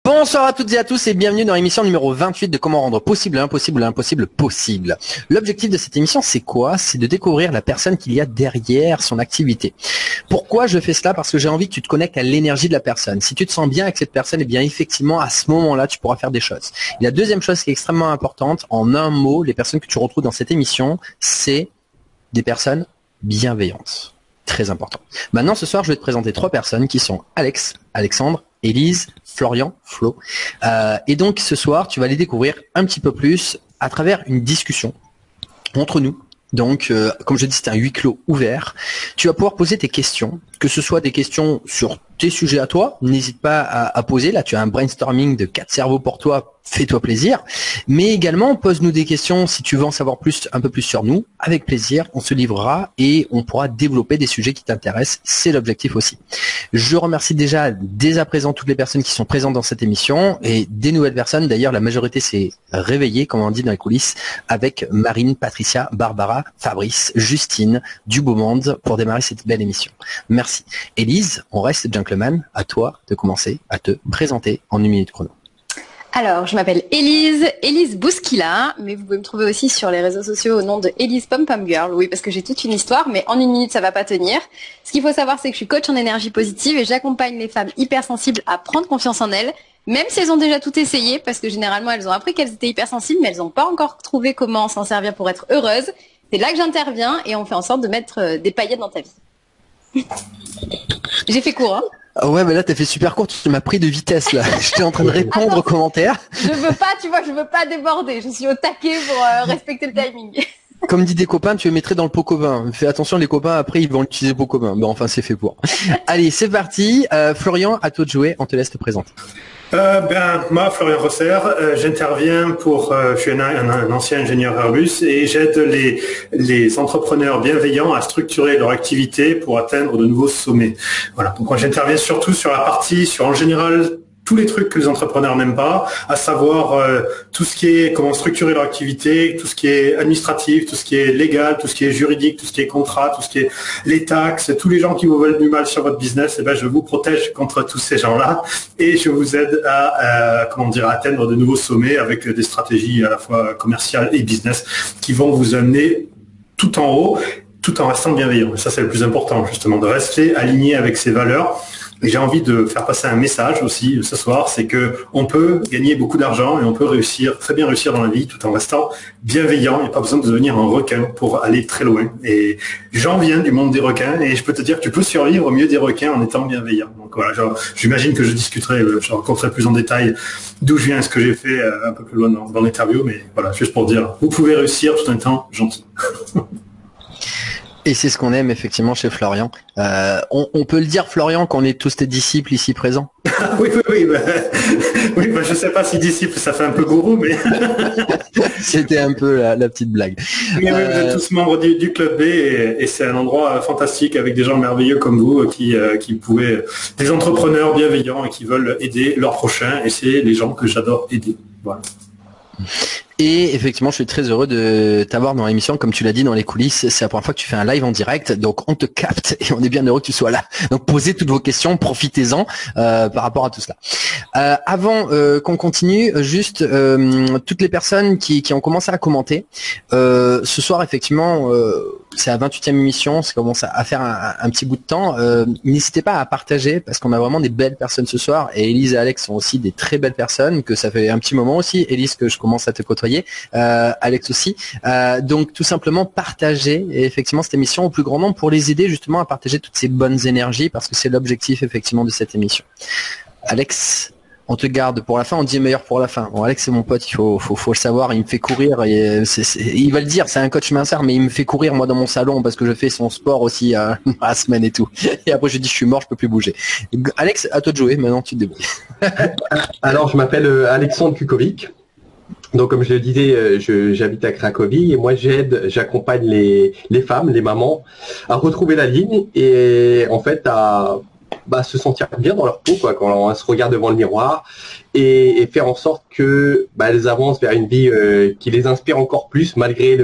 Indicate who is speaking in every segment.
Speaker 1: Bonsoir à toutes et à tous et bienvenue dans l'émission numéro 28 de comment rendre possible l'impossible l'impossible possible. L'objectif de cette émission, c'est quoi? C'est de découvrir la personne qu'il y a derrière son activité. Pourquoi je fais cela? Parce que j'ai envie que tu te connectes à l'énergie de la personne. Si tu te sens bien avec cette personne, eh bien effectivement, à ce moment-là, tu pourras faire des choses. Et la deuxième chose qui est extrêmement importante, en un mot, les personnes que tu retrouves dans cette émission, c'est des personnes bienveillantes. Très important. Maintenant, ce soir, je vais te présenter trois personnes qui sont Alex, Alexandre, Élise, Florian, Flo. Et donc, ce soir, tu vas les découvrir un petit peu plus à travers une discussion entre nous. Donc, comme je dis, c'est un huis clos ouvert. Tu vas pouvoir poser tes questions, que ce soit des questions sur tes sujets à toi. N'hésite pas à poser. Là, tu as un brainstorming de 4 cerveaux pour toi. Fais-toi plaisir. Mais également, pose-nous des questions si tu veux en savoir plus, un peu plus sur nous. Avec plaisir, on se livrera et on pourra développer des sujets qui t'intéressent. C'est l'objectif aussi. Je remercie déjà dès à présent toutes les personnes qui sont présentes dans cette émission et des nouvelles personnes. D'ailleurs, la majorité s'est réveillée, comme on dit dans les coulisses, avec Marine, Patricia, Barbara, Fabrice, Justine, du beau monde pour démarrer cette belle émission. Merci. Élise, on reste gentleman. À toi de commencer à te présenter en 1 minute chrono.
Speaker 2: Alors, je m'appelle Élise Bouskila, mais vous pouvez me trouver aussi sur les réseaux sociaux au nom de Élise Pom Pom Girl. Oui, parce que j'ai toute une histoire, mais en 1 minute, ça va pas tenir. Ce qu'il faut savoir, c'est que je suis coach en énergie positive et j'accompagne les femmes hypersensibles à prendre confiance en elles, même si elles ont déjà tout essayé, parce que généralement, elles ont appris qu'elles étaient hypersensibles, mais elles n'ont pas encore trouvé comment s'en servir pour être heureuses. C'est là que j'interviens et on fait en sorte de mettre des paillettes dans ta vie. J'ai fait court, hein.
Speaker 1: Ah ouais, mais là, t'as fait super court, tu m'as pris de vitesse, là. J'étais en train de répondre aux commentaires.
Speaker 2: Je veux pas déborder. Je suis au taquet pour respecter le timing.
Speaker 1: Comme dit des copains, tu les mettrais dans le pot commun. Fais attention, les copains, après, ils vont utiliser le pot commun. Bon, enfin, c'est fait pour. Allez, c'est parti. Florian, à toi de jouer. On te laisse te présenter.
Speaker 3: Moi, Florian Rosser, j'interviens je suis un ancien ingénieur Airbus et j'aide les entrepreneurs bienveillants à structurer leur activité pour atteindre de nouveaux sommets. Voilà. Donc moi, j'interviens surtout sur la partie, en général, tous les trucs que les entrepreneurs n'aiment pas, à savoir tout ce qui est comment structurer leur activité, tout ce qui est administratif, tout ce qui est légal, tout ce qui est juridique, tout ce qui est contrat, tout ce qui est les taxes, tous les gens qui vous veulent du mal sur votre business, je vous protège contre tous ces gens-là et je vous aide à atteindre de nouveaux sommets avec des stratégies à la fois commerciales et business qui vont vous amener tout en haut, tout en restant bienveillant. Et ça, c'est le plus important, justement, de rester aligné avec ses valeurs. Et j'ai envie de faire passer un message aussi ce soir, c'est que on peut gagner beaucoup d'argent et on peut très bien réussir dans la vie tout en restant bienveillant. Il n'y a pas besoin de devenir un requin pour aller très loin. Et j'en viens du monde des requins et je peux te dire que tu peux survivre au milieu des requins en étant bienveillant. Donc voilà, j'imagine que je raconterai plus en détail d'où je viens et ce que j'ai fait un peu plus loin dans l'interview. Mais voilà, juste pour dire, vous pouvez réussir tout en étant gentil.
Speaker 1: Et c'est ce qu'on aime effectivement chez Florian. On peut le dire, Florian, qu'on est tous tes disciples ici présents.
Speaker 3: Oui. Je sais pas si disciple, ça fait un peu gourou, mais
Speaker 1: c'était un peu la petite blague.
Speaker 3: Mais oui, vous êtes tous membres du club B et c'est un endroit fantastique avec des gens merveilleux comme vous des entrepreneurs bienveillants et qui veulent aider leurs prochains. Et c'est les gens que j'adore aider. Voilà.
Speaker 1: Et effectivement, je suis très heureux de t'avoir dans l'émission. Comme tu l'as dit dans les coulisses, c'est la première fois que tu fais un live en direct. Donc, on te capte et on est bien heureux que tu sois là. Donc, posez toutes vos questions, profitez-en par rapport à tout cela. Avant qu'on continue, juste toutes les personnes qui ont commencé à commenter. Ce soir, effectivement, c'est la 28e émission. Ça commence à faire un petit bout de temps. N'hésitez pas à partager parce qu'on a vraiment des belles personnes ce soir. Et Élise et Alex sont aussi des très belles personnes. Que ça fait un petit moment aussi, Élise, que je commence à te côtoyer. Alex aussi. Donc tout simplement partager effectivement cette émission au plus grand nombre pour les aider justement à partager toutes ces bonnes énergies parce que c'est l'objectif effectivement de cette émission. Alex, on te garde pour la fin, on dit meilleur pour la fin. Bon, Alex c'est mon pote, il faut le savoir, il me fait courir, il va le dire, c'est un coach minceur, mais il me fait courir moi dans mon salon parce que je fais son sport aussi à la semaine et tout. Et après je dis je suis mort, je peux plus bouger. Alex, à toi de jouer, maintenant tu te débrouilles.
Speaker 4: Alors je m'appelle Alexandre Kukovic. Donc comme je le disais, j'habite à Cracovie et moi j'accompagne les femmes, les mamans à retrouver la ligne et en fait à se sentir bien dans leur peau, quoi, quand on se regarde devant le miroir, et faire en sorte que elles avancent vers une vie qui les inspire encore plus, malgré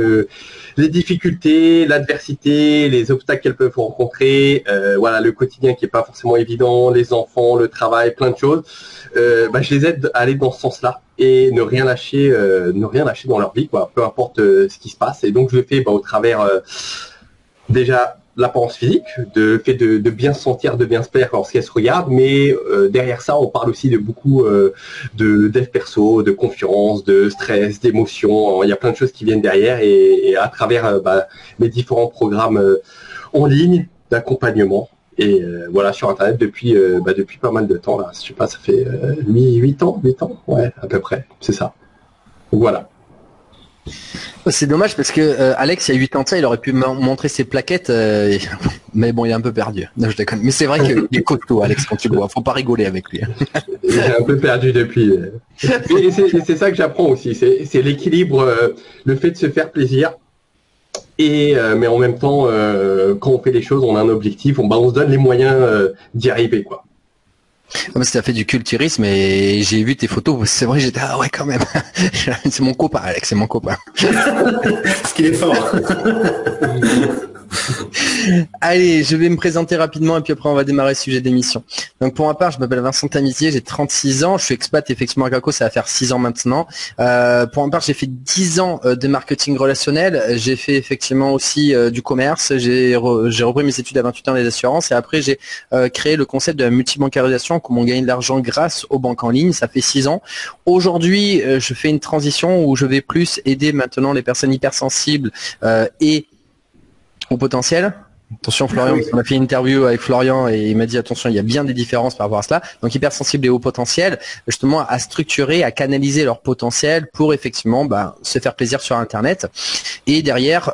Speaker 4: les difficultés, l'adversité, les obstacles qu'elles peuvent rencontrer, le quotidien qui est pas forcément évident, les enfants, le travail, plein de choses. Je les aide à aller dans ce sens-là et ne rien lâcher dans leur vie, quoi, peu importe ce qui se passe. Et donc je le fais au travers déjà l'apparence physique, le fait de bien se sentir, de bien se plaire lorsqu'elle se regarde, mais derrière ça, on parle aussi de beaucoup de dev perso, de confiance, de stress, d'émotions. Il y a plein de choses qui viennent derrière et à travers mes différents programmes en ligne d'accompagnement. Et sur Internet depuis pas mal de temps. Là. Je sais pas, ça fait 8 ans, ouais, à peu près, c'est ça. Donc voilà.
Speaker 1: C'est dommage parce que Alex, il y a 8 ans de ça, il aurait pu montrer ses plaquettes, mais bon, il est un peu perdu. Non, je déconne. Mais c'est vrai qu'il est costaud, Alex, quand tu le vois. Faut pas rigoler avec lui.
Speaker 4: Il est un peu perdu depuis. Et c'est ça que j'apprends aussi. C'est l'équilibre, le fait de se faire plaisir. Mais en même temps, quand on fait les choses, on a un objectif, on se donne les moyens d'y arriver, quoi.
Speaker 1: Parce que t'as fait du culturisme et j'ai vu tes photos, c'est vrai, j'étais ouais quand même. C'est mon copain, Alex, c'est mon copain.
Speaker 3: Parce qu'il est fort.
Speaker 1: Allez, je vais me présenter rapidement et puis après on va démarrer le sujet d'émission. Donc pour ma part, je m'appelle Vincent Tamizier, j'ai 36 ans, je suis expat effectivement à Krakow, ça va faire 6 ans maintenant. Pour ma part, j'ai fait 10 ans de marketing relationnel, j'ai fait effectivement aussi du commerce, j'ai repris mes études à 28 ans des assurances et après j'ai créé le concept de la multibancarisation, comment on gagne de l'argent grâce aux banques en ligne, ça fait 6 ans. Aujourd'hui, je fais une transition où je vais plus aider maintenant les personnes hypersensibles et au potentiel. Attention Florian, parce qu'on a fait une interview avec Florian et il m'a dit attention, il y a bien des différences par rapport à cela. Donc hypersensible et haut potentiel, justement à structurer, à canaliser leur potentiel pour effectivement se faire plaisir sur Internet. Et derrière,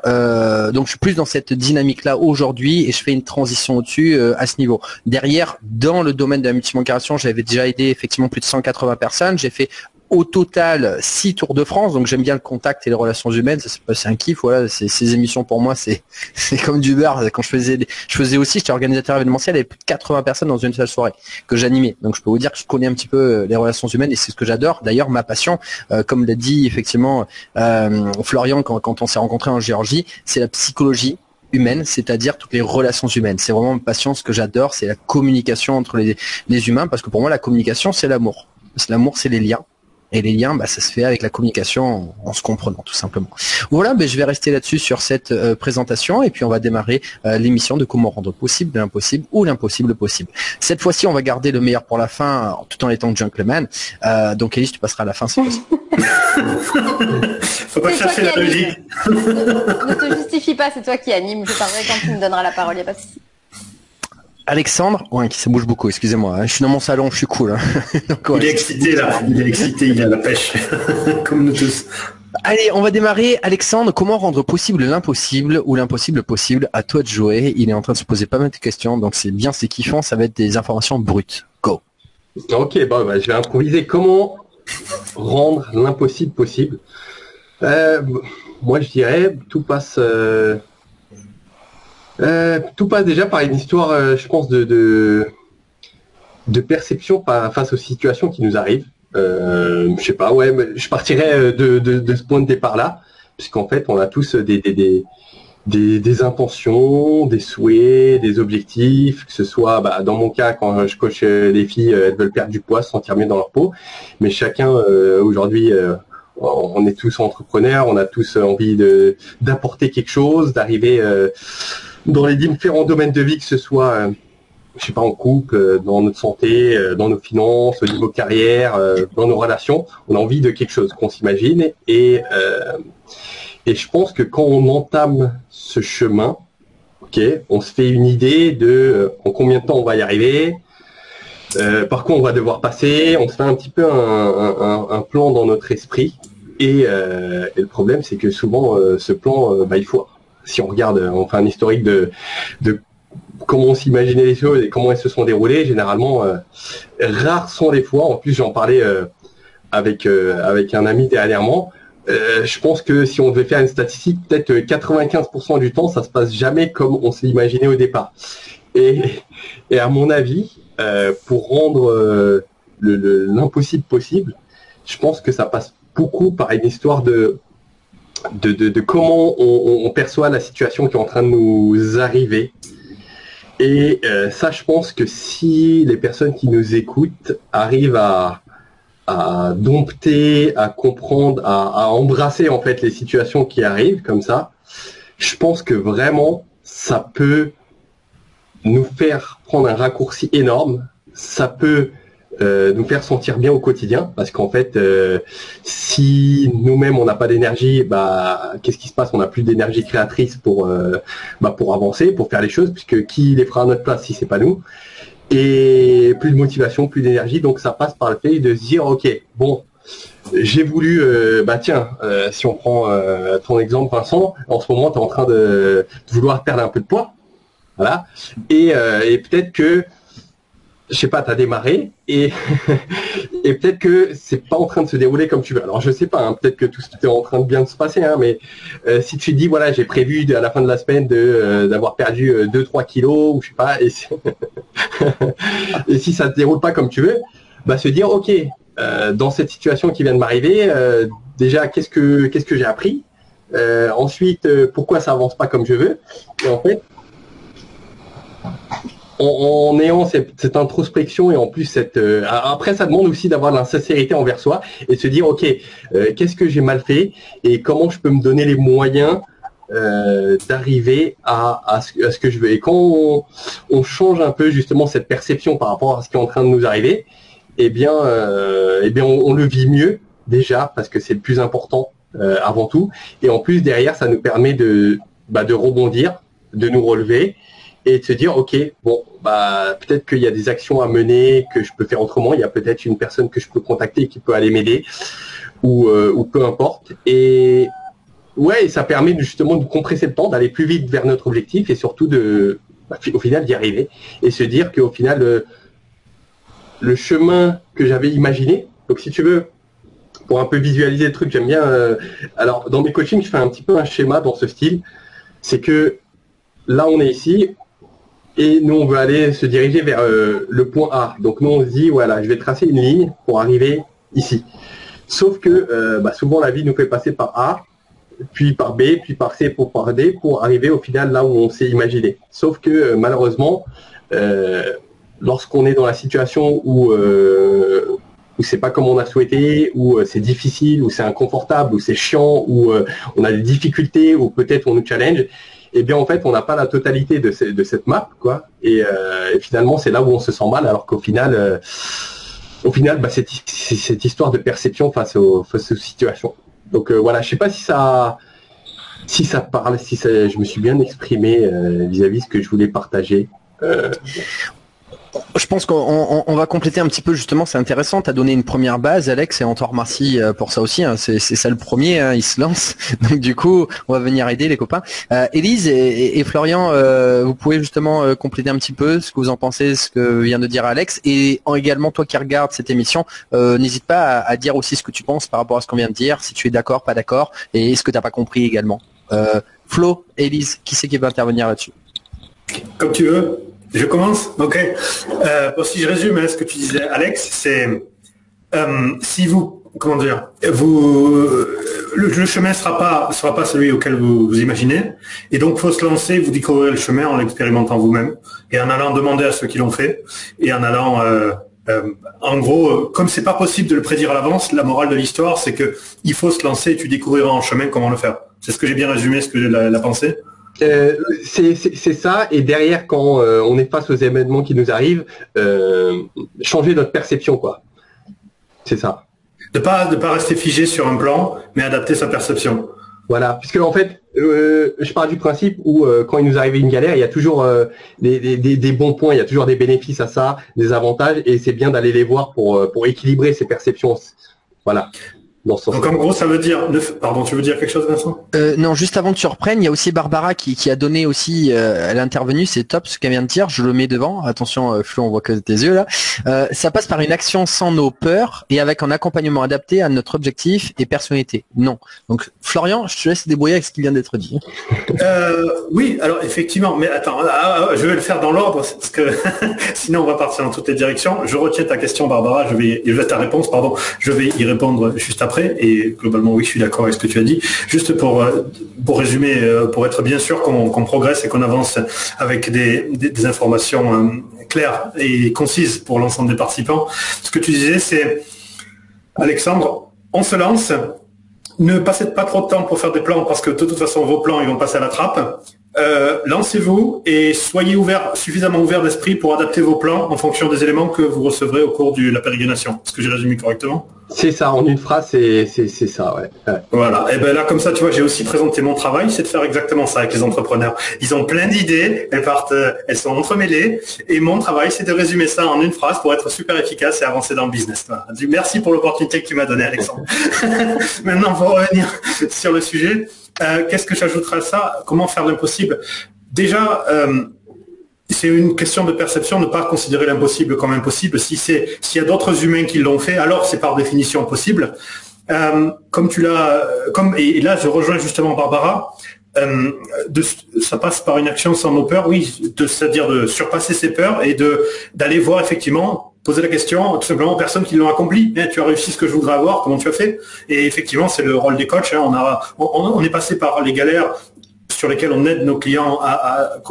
Speaker 1: donc je suis plus dans cette dynamique-là aujourd'hui et je fais une transition au-dessus à ce niveau. Derrière, dans le domaine de la multibancarisation, j'avais déjà aidé effectivement plus de 180 personnes. J'ai fait au total 6 Tours de France, donc j'aime bien le contact et les relations humaines, c'est un kiff, voilà, ces émissions pour moi c'est comme du beurre. Quand je faisais aussi, j'étais organisateur événementiel avec plus de 80 personnes dans une seule soirée que j'animais, donc je peux vous dire que je connais un petit peu les relations humaines et c'est ce que j'adore. D'ailleurs ma passion, comme l'a dit effectivement Florian quand on s'est rencontrés en Géorgie, c'est la psychologie humaine, c'est-à-dire toutes les relations humaines. C'est vraiment ma passion, ce que j'adore, c'est la communication entre les humains, parce que pour moi la communication c'est l'amour. L'amour c'est les liens. Et les liens, ça se fait avec la communication en se comprenant, tout simplement. Voilà, je vais rester là-dessus sur cette présentation et puis on va démarrer l'émission de comment rendre possible l'impossible ou l'impossible possible. Cette fois-ci, on va garder le meilleur pour la fin, tout en étant gentleman. Donc Élise, tu passeras à la fin, c'est possible.
Speaker 3: Faut pas chercher la logique.
Speaker 2: Ne te justifie pas, c'est toi qui anime. Je parlerai quand tu me donneras la parole, il n'y a pas de souci.
Speaker 1: Alexandre, ouais, ça bouge beaucoup, excusez-moi, je suis dans mon salon, je suis cool. Donc, ouais.
Speaker 3: Il est excité là, il a la pêche, comme nous tous.
Speaker 1: Allez, on va démarrer. Alexandre, comment rendre possible l'impossible ou l'impossible possible? À toi de jouer. Il est en train de se poser pas mal de questions, donc c'est kiffant, ça va être des informations brutes. Go.
Speaker 4: Ok, je vais improviser. Comment rendre l'impossible possible? Moi je dirais, tout passe déjà par une histoire, je pense, de perception face aux situations qui nous arrivent. Je sais pas, ouais, mais je partirais de ce point de départ-là, puisqu'en fait, on a tous des intentions, des souhaits, des objectifs, que ce soit, dans mon cas, quand je coach les filles, elles veulent perdre du poids, se sentir mieux dans leur peau, mais chacun, aujourd'hui, on est tous entrepreneurs, on a tous envie d'apporter quelque chose, d'arriver dans les différents domaines de vie, que ce soit, je sais pas, en couple, dans notre santé, dans nos finances, au niveau carrière, dans nos relations, on a envie de quelque chose qu'on s'imagine. Et je pense que quand on entame ce chemin, on se fait une idée de en combien de temps on va y arriver, par quoi on va devoir passer, on se fait un petit peu un plan dans notre esprit. Et le problème, c'est que souvent, ce plan, il faut... Si on regarde, on fait un historique de comment on s'imaginait les choses et comment elles se sont déroulées, généralement, rares sont les fois. En plus, j'en parlais avec un ami dernièrement. Je pense que si on devait faire une statistique, peut-être 95% du temps, ça se passe jamais comme on s'est imaginé au départ. Et à mon avis, pour rendre l'impossible possible, je pense que ça passe beaucoup par une histoire de comment on perçoit la situation qui est en train de nous arriver. Et ça, je pense que si les personnes qui nous écoutent arrivent à dompter, à comprendre, à embrasser en fait les situations qui arrivent comme ça, je pense que vraiment ça peut nous faire prendre un raccourci énorme. Ça peut nous faire sentir bien au quotidien, parce qu'en fait, si nous-mêmes on n'a pas d'énergie, qu'est-ce qui se passe? On n'a plus d'énergie créatrice pour avancer, pour faire les choses, puisque qui les fera à notre place si c'est pas nous? Et plus de motivation, plus d'énergie, donc ça passe par le fait de se dire, ok, bon, j'ai voulu, si on prend ton exemple, Vincent, en ce moment tu es en train de vouloir perdre un peu de poids, voilà, et peut-être que je sais pas, tu as démarré et peut-être que c'est pas en train de se dérouler comme tu veux. Alors je sais pas, hein, peut-être que tout est en train de bien se passer, hein, mais si tu te dis voilà, j'ai prévu à la fin de la semaine d'avoir perdu 2-3 kilos ou je sais pas, et si ça te déroule pas comme tu veux, se dire ok, dans cette situation qui vient de m'arriver, déjà qu'est-ce que j'ai appris, ensuite pourquoi ça avance pas comme je veux, et en fait en ayant cette introspection et en plus après ça demande aussi d'avoir de la sincérité envers soi et de se dire ok, qu'est-ce que j'ai mal fait et comment je peux me donner les moyens d'arriver à ce que je veux. Et quand on change un peu justement cette perception par rapport à ce qui est en train de nous arriver, on le vit mieux déjà parce que c'est le plus important avant tout, et en plus derrière ça nous permet de rebondir, de nous relever et de se dire ok, bon, peut-être qu'il y a des actions à mener que je peux faire autrement, il y a peut-être une personne que je peux contacter qui peut aller m'aider ou peu importe, et ouais, ça permet justement de compresser le temps, d'aller plus vite vers notre objectif et surtout au final d'y arriver et se dire qu'au final le chemin que j'avais imaginé, donc si tu veux, pour un peu visualiser le truc, j'aime bien alors dans mes coachings je fais un petit peu un schéma dans ce style, c'est que là on est ici et nous on veut aller se diriger vers le point A, donc nous on se dit voilà, je vais tracer une ligne pour arriver ici, sauf que souvent la vie nous fait passer par A, puis par B, puis par C, par D, pour arriver au final là où on s'est imaginé. Sauf que malheureusement, lorsqu'on est dans la situation où c'est pas comme on a souhaité, où c'est difficile, où c'est inconfortable, où c'est chiant, où on a des difficultés, ou peut-être on nous challenge, eh bien en fait on n'a pas la totalité de cette map, quoi. Et finalement c'est là où on se sent mal, alors qu'au final, c'est cette histoire de perception face aux situations. Donc voilà, je sais pas si ça parle, je me suis bien exprimé vis-à-vis de ce que je voulais partager.
Speaker 1: Je pense qu'on va compléter un petit peu justement, c'est intéressant, tu as donné une première base Alex et on t'en remercie pour ça aussi, hein. C'est ça le premier, hein, il se lance, donc du coup on va venir aider les copains. Élise et Florian, vous pouvez justement compléter un petit peu ce que vous en pensez, ce que vient de dire Alex, et également toi qui regardes cette émission, n'hésite pas à dire aussi ce que tu penses par rapport à ce qu'on vient de dire, si tu es d'accord, pas d'accord, et ce que tu n'as pas compris également. Flo, Élise, qui c'est qui va intervenir là-dessus?
Speaker 3: Comme tu veux. Je commence? Ok. Si je résume ce que tu disais, Alex, c'est si vous, comment dire, le chemin sera pas celui auquel vous imaginez, et donc faut se lancer, vous découvrir le chemin en l'expérimentant vous-même, et en allant demander à ceux qui l'ont fait, et en allant, en gros, comme c'est pas possible de le prédire à l'avance, la morale de l'histoire, c'est que il faut se lancer, et tu découvriras en chemin comment le faire. C'est ce que j'ai bien résumé, ce que la pensée.
Speaker 4: C'est ça, et derrière quand on est face aux événements qui nous arrivent, changer notre perception, quoi. C'est ça.
Speaker 3: De pas rester figé sur un plan, mais adapter sa perception.
Speaker 4: Voilà, puisque en fait, je pars du principe où quand il nous arrive une galère, il y a toujours des bons points, il y a toujours des bénéfices à ça, des avantages, et c'est bien d'aller les voir pour équilibrer ses perceptions. Voilà. dans ce sens.
Speaker 3: Donc en gros, ça veut dire... Pardon, tu veux dire quelque chose, Vincent?
Speaker 1: Non, juste avant que tu reprennes, il y a aussi Barbara qui a donné aussi, elle est intervenue, c'est top ce qu'elle vient de dire, je le mets devant, attention Flo, on voit que tes yeux là. Ça passe par une action sans nos peurs et avec un accompagnement adapté à notre objectif et personnalité. Non. Donc Florian, je te laisse débrouiller avec ce qui vient d'être dit.
Speaker 3: Oui, alors effectivement, mais attends, je vais le faire dans l'ordre, parce que sinon on va partir dans toutes les directions. Je retiens ta question, Barbara, ta réponse, pardon, je vais y répondre juste après, et globalement oui, je suis d'accord avec ce que tu as dit. Juste pour résumer, pour être bien sûr qu'on progresse et qu'on avance avec des informations claires et concises pour l'ensemble des participants. Ce que tu disais, c'est, Alexandre, on se lance, ne passez pas trop de temps pour faire des plans, parce que de toute façon vos plans ils vont passer à la trappe. Lancez-vous et soyez suffisamment ouverts d'esprit pour adapter vos plans en fonction des éléments que vous recevrez au cours de la pérégrination. Est-ce que j'ai résumé correctement?
Speaker 4: C'est ça, en une phrase, c'est ça, ouais.
Speaker 3: Voilà, et ben là comme ça, tu vois, j'ai aussi présenté mon travail, c'est de faire exactement ça avec les entrepreneurs. Ils ont plein d'idées, elles sont entremêlées, et mon travail, c'est de résumer ça en une phrase pour être super efficace et avancer dans le business. Voilà. Merci pour l'opportunité que tu m'as donnée, Alexandre. Maintenant, pour revenir sur le sujet, qu'est-ce que j'ajouterais à ça? Comment faire l'impossible? Déjà, c'est une question de perception, ne pas considérer l'impossible comme impossible. S'il y a d'autres humains qui l'ont fait, alors c'est par définition possible. Et là je rejoins justement Barbara, ça passe par une action sans nos peurs, oui, c'est-à-dire de surpasser ses peurs et d'aller voir effectivement, poser la question tout simplement aux personnes qui l'ont accompli. Tu as réussi ce que je voudrais avoir, comment tu as fait? Et effectivement, c'est le rôle des coachs. On est passé par les galères sur lesquelles on aide nos clients à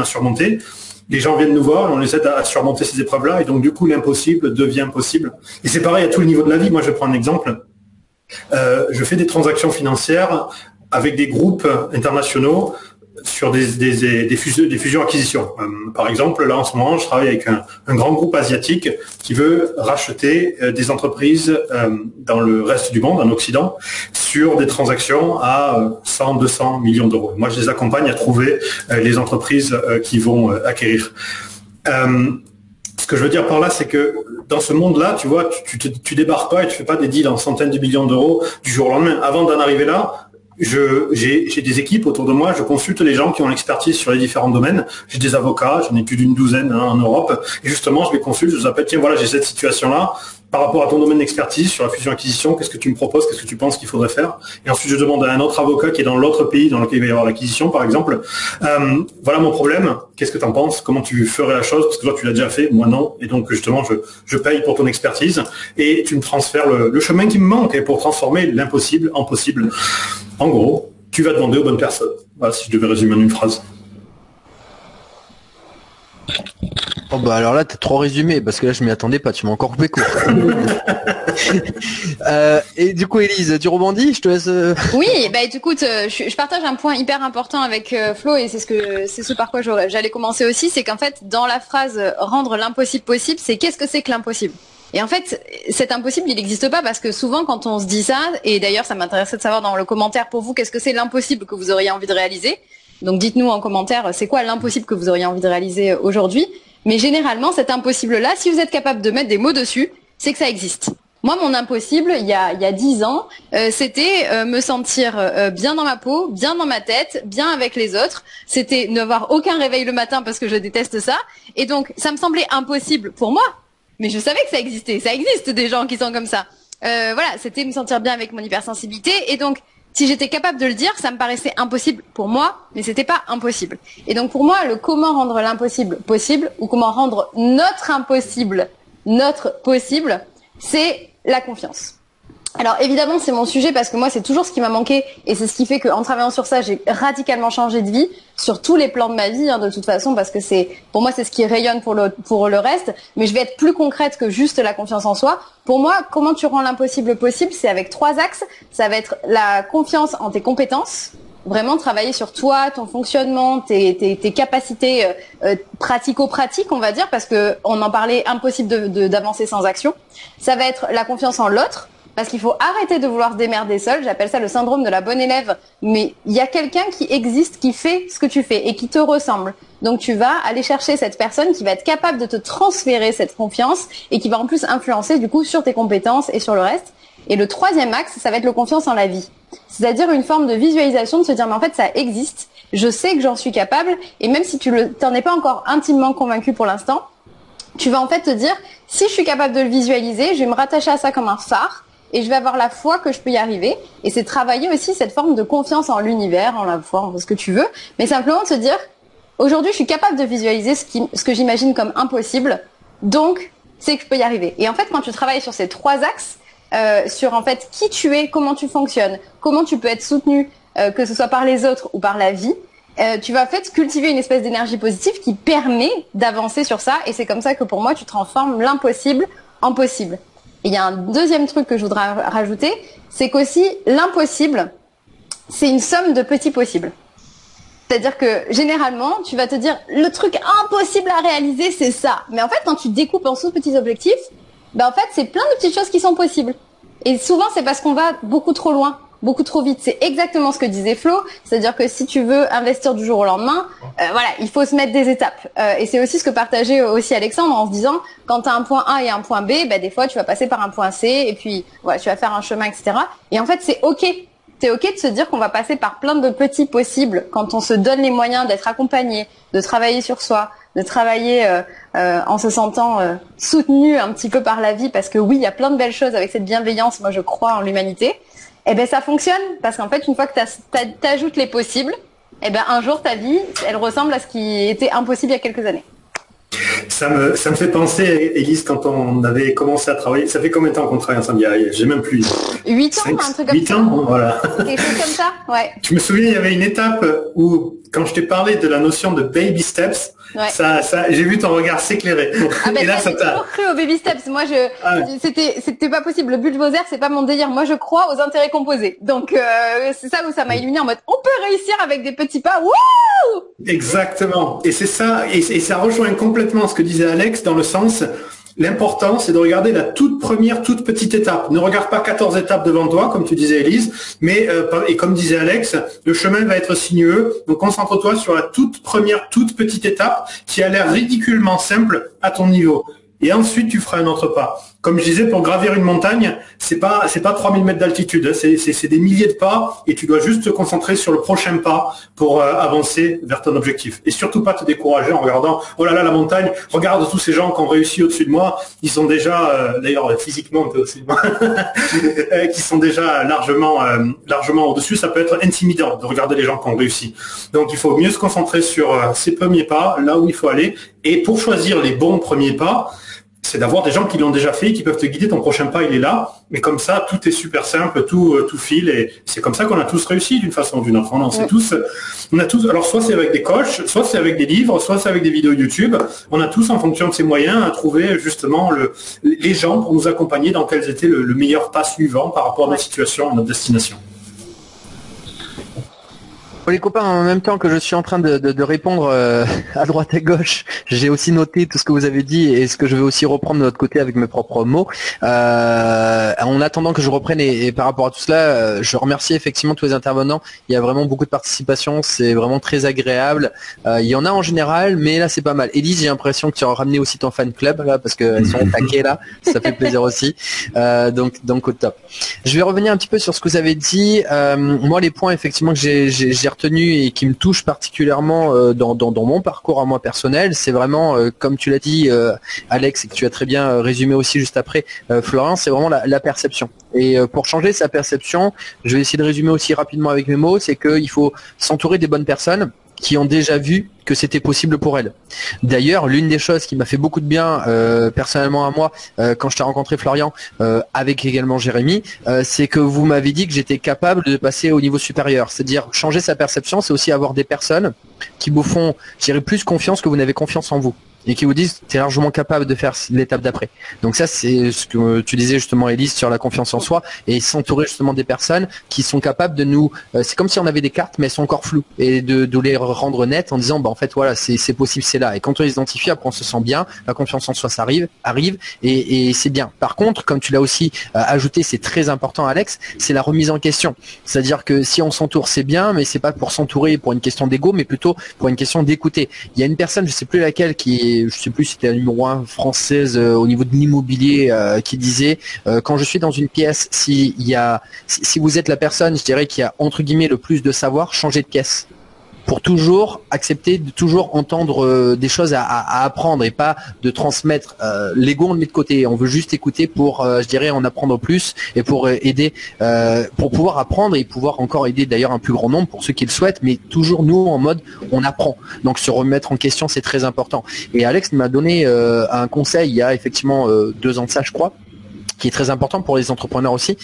Speaker 3: surmonter. Les gens viennent nous voir et on les aide à surmonter ces épreuves-là. Et donc, du coup, l'impossible devient possible. Et c'est pareil à tout le niveau de la vie. Moi, je prends un exemple. Je fais des transactions financières avec des groupes internationaux sur des fusions-acquisitions. Par exemple, là, en ce moment, je travaille avec un grand groupe asiatique qui veut racheter des entreprises dans le reste du monde, en Occident, sur des transactions à 100, 200 millions d'euros. Moi, je les accompagne à trouver les entreprises qui vont acquérir. Ce que je veux dire par là, c'est que dans ce monde-là, tu vois, tu débarques pas et tu fais pas des deals en centaines de millions d'euros du jour au lendemain. Avant d'en arriver là, j'ai des équipes autour de moi, je consulte les gens qui ont l'expertise sur les différents domaines. J'ai des avocats, j'en ai plus d'une douzaine en Europe. Et justement, je les consulte, je les appelle, tiens, voilà, j'ai cette situation-là. Par rapport à ton domaine d'expertise sur la fusion-acquisition, qu'est-ce que tu me proposes, qu'est-ce que tu penses qu'il faudrait faire? Et ensuite, je demande à un autre avocat qui est dans l'autre pays dans lequel il va y avoir l'acquisition, par exemple. Voilà mon problème, qu'est-ce que tu en penses? Comment tu ferais la chose? Parce que toi, tu l'as déjà fait, moi non. Et donc, justement, je paye pour ton expertise et tu me transfères le chemin qui me manque pour transformer l'impossible en possible. En gros, tu vas demander aux bonnes personnes. Voilà, si je devais résumer en une phrase.
Speaker 1: Oh bah alors là t'as trop résumé parce que là je m'y attendais pas, tu m'as encore coupé court. Et du coup Élise, tu rebondis, je te laisse.
Speaker 2: Oui, bah écoute, je partage un point hyper important avec Flo et c'est ce par quoi j'allais commencer aussi, c'est qu'en fait dans la phrase rendre l'impossible possible, c'est qu'est-ce que c'est que l'impossible? Et en fait, cet impossible, il n'existe pas parce que souvent quand on se dit ça, et d'ailleurs ça m'intéressait de savoir dans le commentaire pour vous, qu'est-ce que c'est l'impossible que vous auriez envie de réaliser? Donc dites-nous en commentaire, c'est quoi l'impossible que vous auriez envie de réaliser aujourd'hui? Mais généralement, cet impossible-là, si vous êtes capable de mettre des mots dessus, c'est que ça existe. Moi, mon impossible, il y a 10 ans, c'était me sentir bien dans ma peau, bien dans ma tête, bien avec les autres. C'était n'avoir aucun réveil le matin parce que je déteste ça. Et donc, ça me semblait impossible pour moi. Mais je savais que ça existait. Ça existe des gens qui sont comme ça. Voilà, c'était me sentir bien avec mon hypersensibilité. Et donc, si j'étais capable de le dire, ça me paraissait impossible pour moi, mais c'était pas impossible. Et donc pour moi, le comment rendre l'impossible possible, ou comment rendre notre impossible notre possible, c'est la confiance. Alors évidemment, c'est mon sujet parce que moi, c'est toujours ce qui m'a manqué et c'est ce qui fait qu'en travaillant sur ça, j'ai radicalement changé de vie sur tous les plans de ma vie, de toute façon, parce que pour moi, c'est ce qui rayonne pour le reste. Mais je vais être plus concrète que juste la confiance en soi. Pour moi, comment tu rends l'impossible possible, c'est avec 3 axes. Ça va être la confiance en tes compétences. Vraiment travailler sur toi, ton fonctionnement, tes capacités pratico-pratiques, on va dire, parce que on en parlait, impossible d'avancer sans action. Ça va être la confiance en l'autre. Parce qu'il faut arrêter de vouloir se démerder seul. J'appelle ça le syndrome de la bonne élève. Mais il y a quelqu'un qui existe, qui fait ce que tu fais et qui te ressemble. Donc tu vas aller chercher cette personne qui va être capable de te transférer cette confiance et qui va en plus influencer du coup sur tes compétences et sur le reste. Et le troisième axe, ça va être le confiance en la vie. C'est-à-dire une forme de visualisation, de se dire mais en fait ça existe, je sais que j'en suis capable, et même si tu t'en es pas encore intimement convaincu pour l'instant, tu vas en fait te dire si je suis capable de le visualiser, je vais me rattacher à ça comme un phare, et je vais avoir la foi que je peux y arriver. Et c'est travailler aussi cette forme de confiance en l'univers, en la foi, en ce que tu veux, mais simplement de se dire aujourd'hui je suis capable de visualiser ce que j'imagine comme impossible, donc c'est que je peux y arriver. Et en fait quand tu travailles sur ces trois axes, sur en fait qui tu es, comment tu fonctionnes, comment tu peux être soutenu, que ce soit par les autres ou par la vie, tu vas en fait cultiver une espèce d'énergie positive qui permet d'avancer sur ça, et c'est comme ça que pour moi tu transformes l'impossible en possible. Et il y a un deuxième truc que je voudrais rajouter, c'est qu'aussi l'impossible, c'est une somme de petits possibles. C'est-à-dire que généralement, tu vas te dire le truc impossible à réaliser, c'est ça. Mais en fait, quand tu découpes en sous-petits objectifs, ben en fait, c'est plein de petites choses qui sont possibles. Et souvent, c'est parce qu'on va beaucoup trop loin, beaucoup trop vite. C'est exactement ce que disait Flo. C'est-à-dire que si tu veux investir du jour au lendemain, voilà, il faut se mettre des étapes. Et c'est aussi ce que partageait aussi Alexandre en se disant, quand tu as un point A et un point B, ben des fois, tu vas passer par un point C et puis voilà, tu vas faire un chemin, etc. Et en fait, c'est OK. C'est OK de se dire qu'on va passer par plein de petits possibles quand on se donne les moyens d'être accompagné, de travailler sur soi, de travailler en se sentant soutenu un petit peu par la vie, parce que oui, il y a plein de belles choses avec cette bienveillance, moi je crois en l'humanité, et ben ça fonctionne, parce qu'en fait une fois que t'ajoutes les possibles, et ben un jour ta vie, elle ressemble à ce qui était impossible il y a quelques années.
Speaker 3: Ça me fait penser, Élise, quand on avait commencé à travailler, ça fait combien de temps qu'on travaille ensemble? J'ai même plus.
Speaker 2: 8 ans, un truc comme
Speaker 3: 8
Speaker 2: ça.
Speaker 3: ans, voilà.
Speaker 2: Quelque chose comme ça, ouais.
Speaker 3: Je me souviens, il y avait une étape où, quand je t'ai parlé de la notion de baby steps,
Speaker 2: ouais.
Speaker 3: j'ai vu ton regard s'éclairé.
Speaker 2: Ah ben
Speaker 3: et là,
Speaker 2: j'ai toujours cru aux baby steps. Moi, c'était pas possible. Le but de vos airs, c'est pas mon délire. Moi, je crois aux intérêts composés. Donc, c'est ça où ça m'a illuminé en mode, on peut réussir avec des petits pas. Wouh!
Speaker 3: Exactement. Et c'est ça, et ça rejoint complètement ce que disait Alex, dans le sens, l'important, c'est de regarder la toute première, toute petite étape. Ne regarde pas 14 étapes devant toi, comme tu disais, Élise, mais, et comme disait Alex, le chemin va être sinueux. Donc, concentre-toi sur la toute première, toute petite étape qui a l'air ridiculement simple à ton niveau. Et ensuite, tu feras un autre pas. Comme je disais, pour gravir une montagne, c'est pas 3000 mètres d'altitude, c'est des milliers de pas, et tu dois juste te concentrer sur le prochain pas pour avancer vers ton objectif. Et surtout pas te décourager en regardant, oh là là, la montagne, regarde tous ces gens qui ont réussi au-dessus de moi, ils sont déjà, d'ailleurs physiquement un peu au-dessus de moi, qui sont déjà largement au-dessus. Ça peut être intimidant de regarder les gens qui ont réussi. Donc il faut mieux se concentrer sur ces premiers pas, là où il faut aller, et pour choisir les bons premiers pas, c'est d'avoir des gens qui l'ont déjà fait, qui peuvent te guider. Ton prochain pas, il est là. Mais comme ça, tout est super simple, tout file. Et c'est comme ça qu'on a tous réussi d'une façon ou d'une autre. On a tous. Alors soit c'est avec des coachs, soit c'est avec des livres, soit c'est avec des vidéos YouTube. On a tous, en fonction de ces moyens, à trouver justement les gens pour nous accompagner dans quels étaient le meilleur pas suivant par rapport à notre situation, à notre destination.
Speaker 1: Les copains, en même temps que je suis en train de répondre à droite et gauche, j'ai aussi noté tout ce que vous avez dit et ce que je vais aussi reprendre de notre côté avec mes propres mots. En attendant que je reprenne et par rapport à tout cela, je remercie effectivement tous les intervenants. Il y a vraiment beaucoup de participation, c'est vraiment très agréable. Il y en a en général, mais là c'est pas mal. Élise, j'ai l'impression que tu as ramené aussi ton fan club là, parce qu'elles sont au taquet là, ça fait plaisir aussi. Donc au top. Je vais revenir un petit peu sur ce que vous avez dit. Moi, les points effectivement que j'ai retenu et qui me touche particulièrement dans mon parcours à moi personnel, c'est vraiment, comme tu l'as dit Alex, et que tu as très bien résumé aussi juste après Florian, c'est vraiment la perception. Et pour changer sa perception, je vais essayer de résumer aussi rapidement avec mes mots, c'est qu'il faut s'entourer des bonnes personnes qui ont déjà vu que c'était possible pour elles. D'ailleurs, l'une des choses qui m'a fait beaucoup de bien personnellement à moi quand je t'ai rencontré Florian, avec également Jérémy, c'est que vous m'avez dit que j'étais capable de passer au niveau supérieur. C'est-à-dire changer sa perception, c'est aussi avoir des personnes qui vous font, je dirais, plus confiance que vous n'avez confiance en vous. Et qui vous disent tu es largement capable de faire l'étape d'après. Donc ça c'est ce que tu disais justement Élise sur la confiance en soi, et s'entourer justement des personnes qui sont capables de nous, c'est comme si on avait des cartes mais elles sont encore floues, et de les rendre nettes en disant bah en fait voilà c'est possible, c'est là, et quand on les identifie après on se sent bien, la confiance en soi ça arrive et c'est bien. Par contre, comme tu l'as aussi ajouté, c'est très important Alex, c'est la remise en question. C'est-à-dire que si on s'entoure c'est bien, mais c'est pas pour s'entourer pour une question d'ego, mais plutôt pour une question d'écouter. Il y a une personne, je sais plus laquelle, qui et je sais plus si c'était la numéro 1 française au niveau de l'immobilier qui disait quand je suis dans une pièce, si vous êtes la personne, je dirais, qui a entre guillemets le plus de savoir, changez de pièce. Pour toujours accepter de toujours entendre des choses à apprendre et pas de transmettre. L'ego, on le met de côté. On veut juste écouter pour, je dirais, en apprendre plus et pour aider, pour pouvoir apprendre et pouvoir encore aider d'ailleurs un plus grand nombre pour ceux qui le souhaitent. Mais toujours nous en mode on apprend. Donc se remettre en question, c'est très important. Et Alex m'a donné un conseil il y a effectivement 2 ans de ça, je crois, qui est très important pour les entrepreneurs aussi,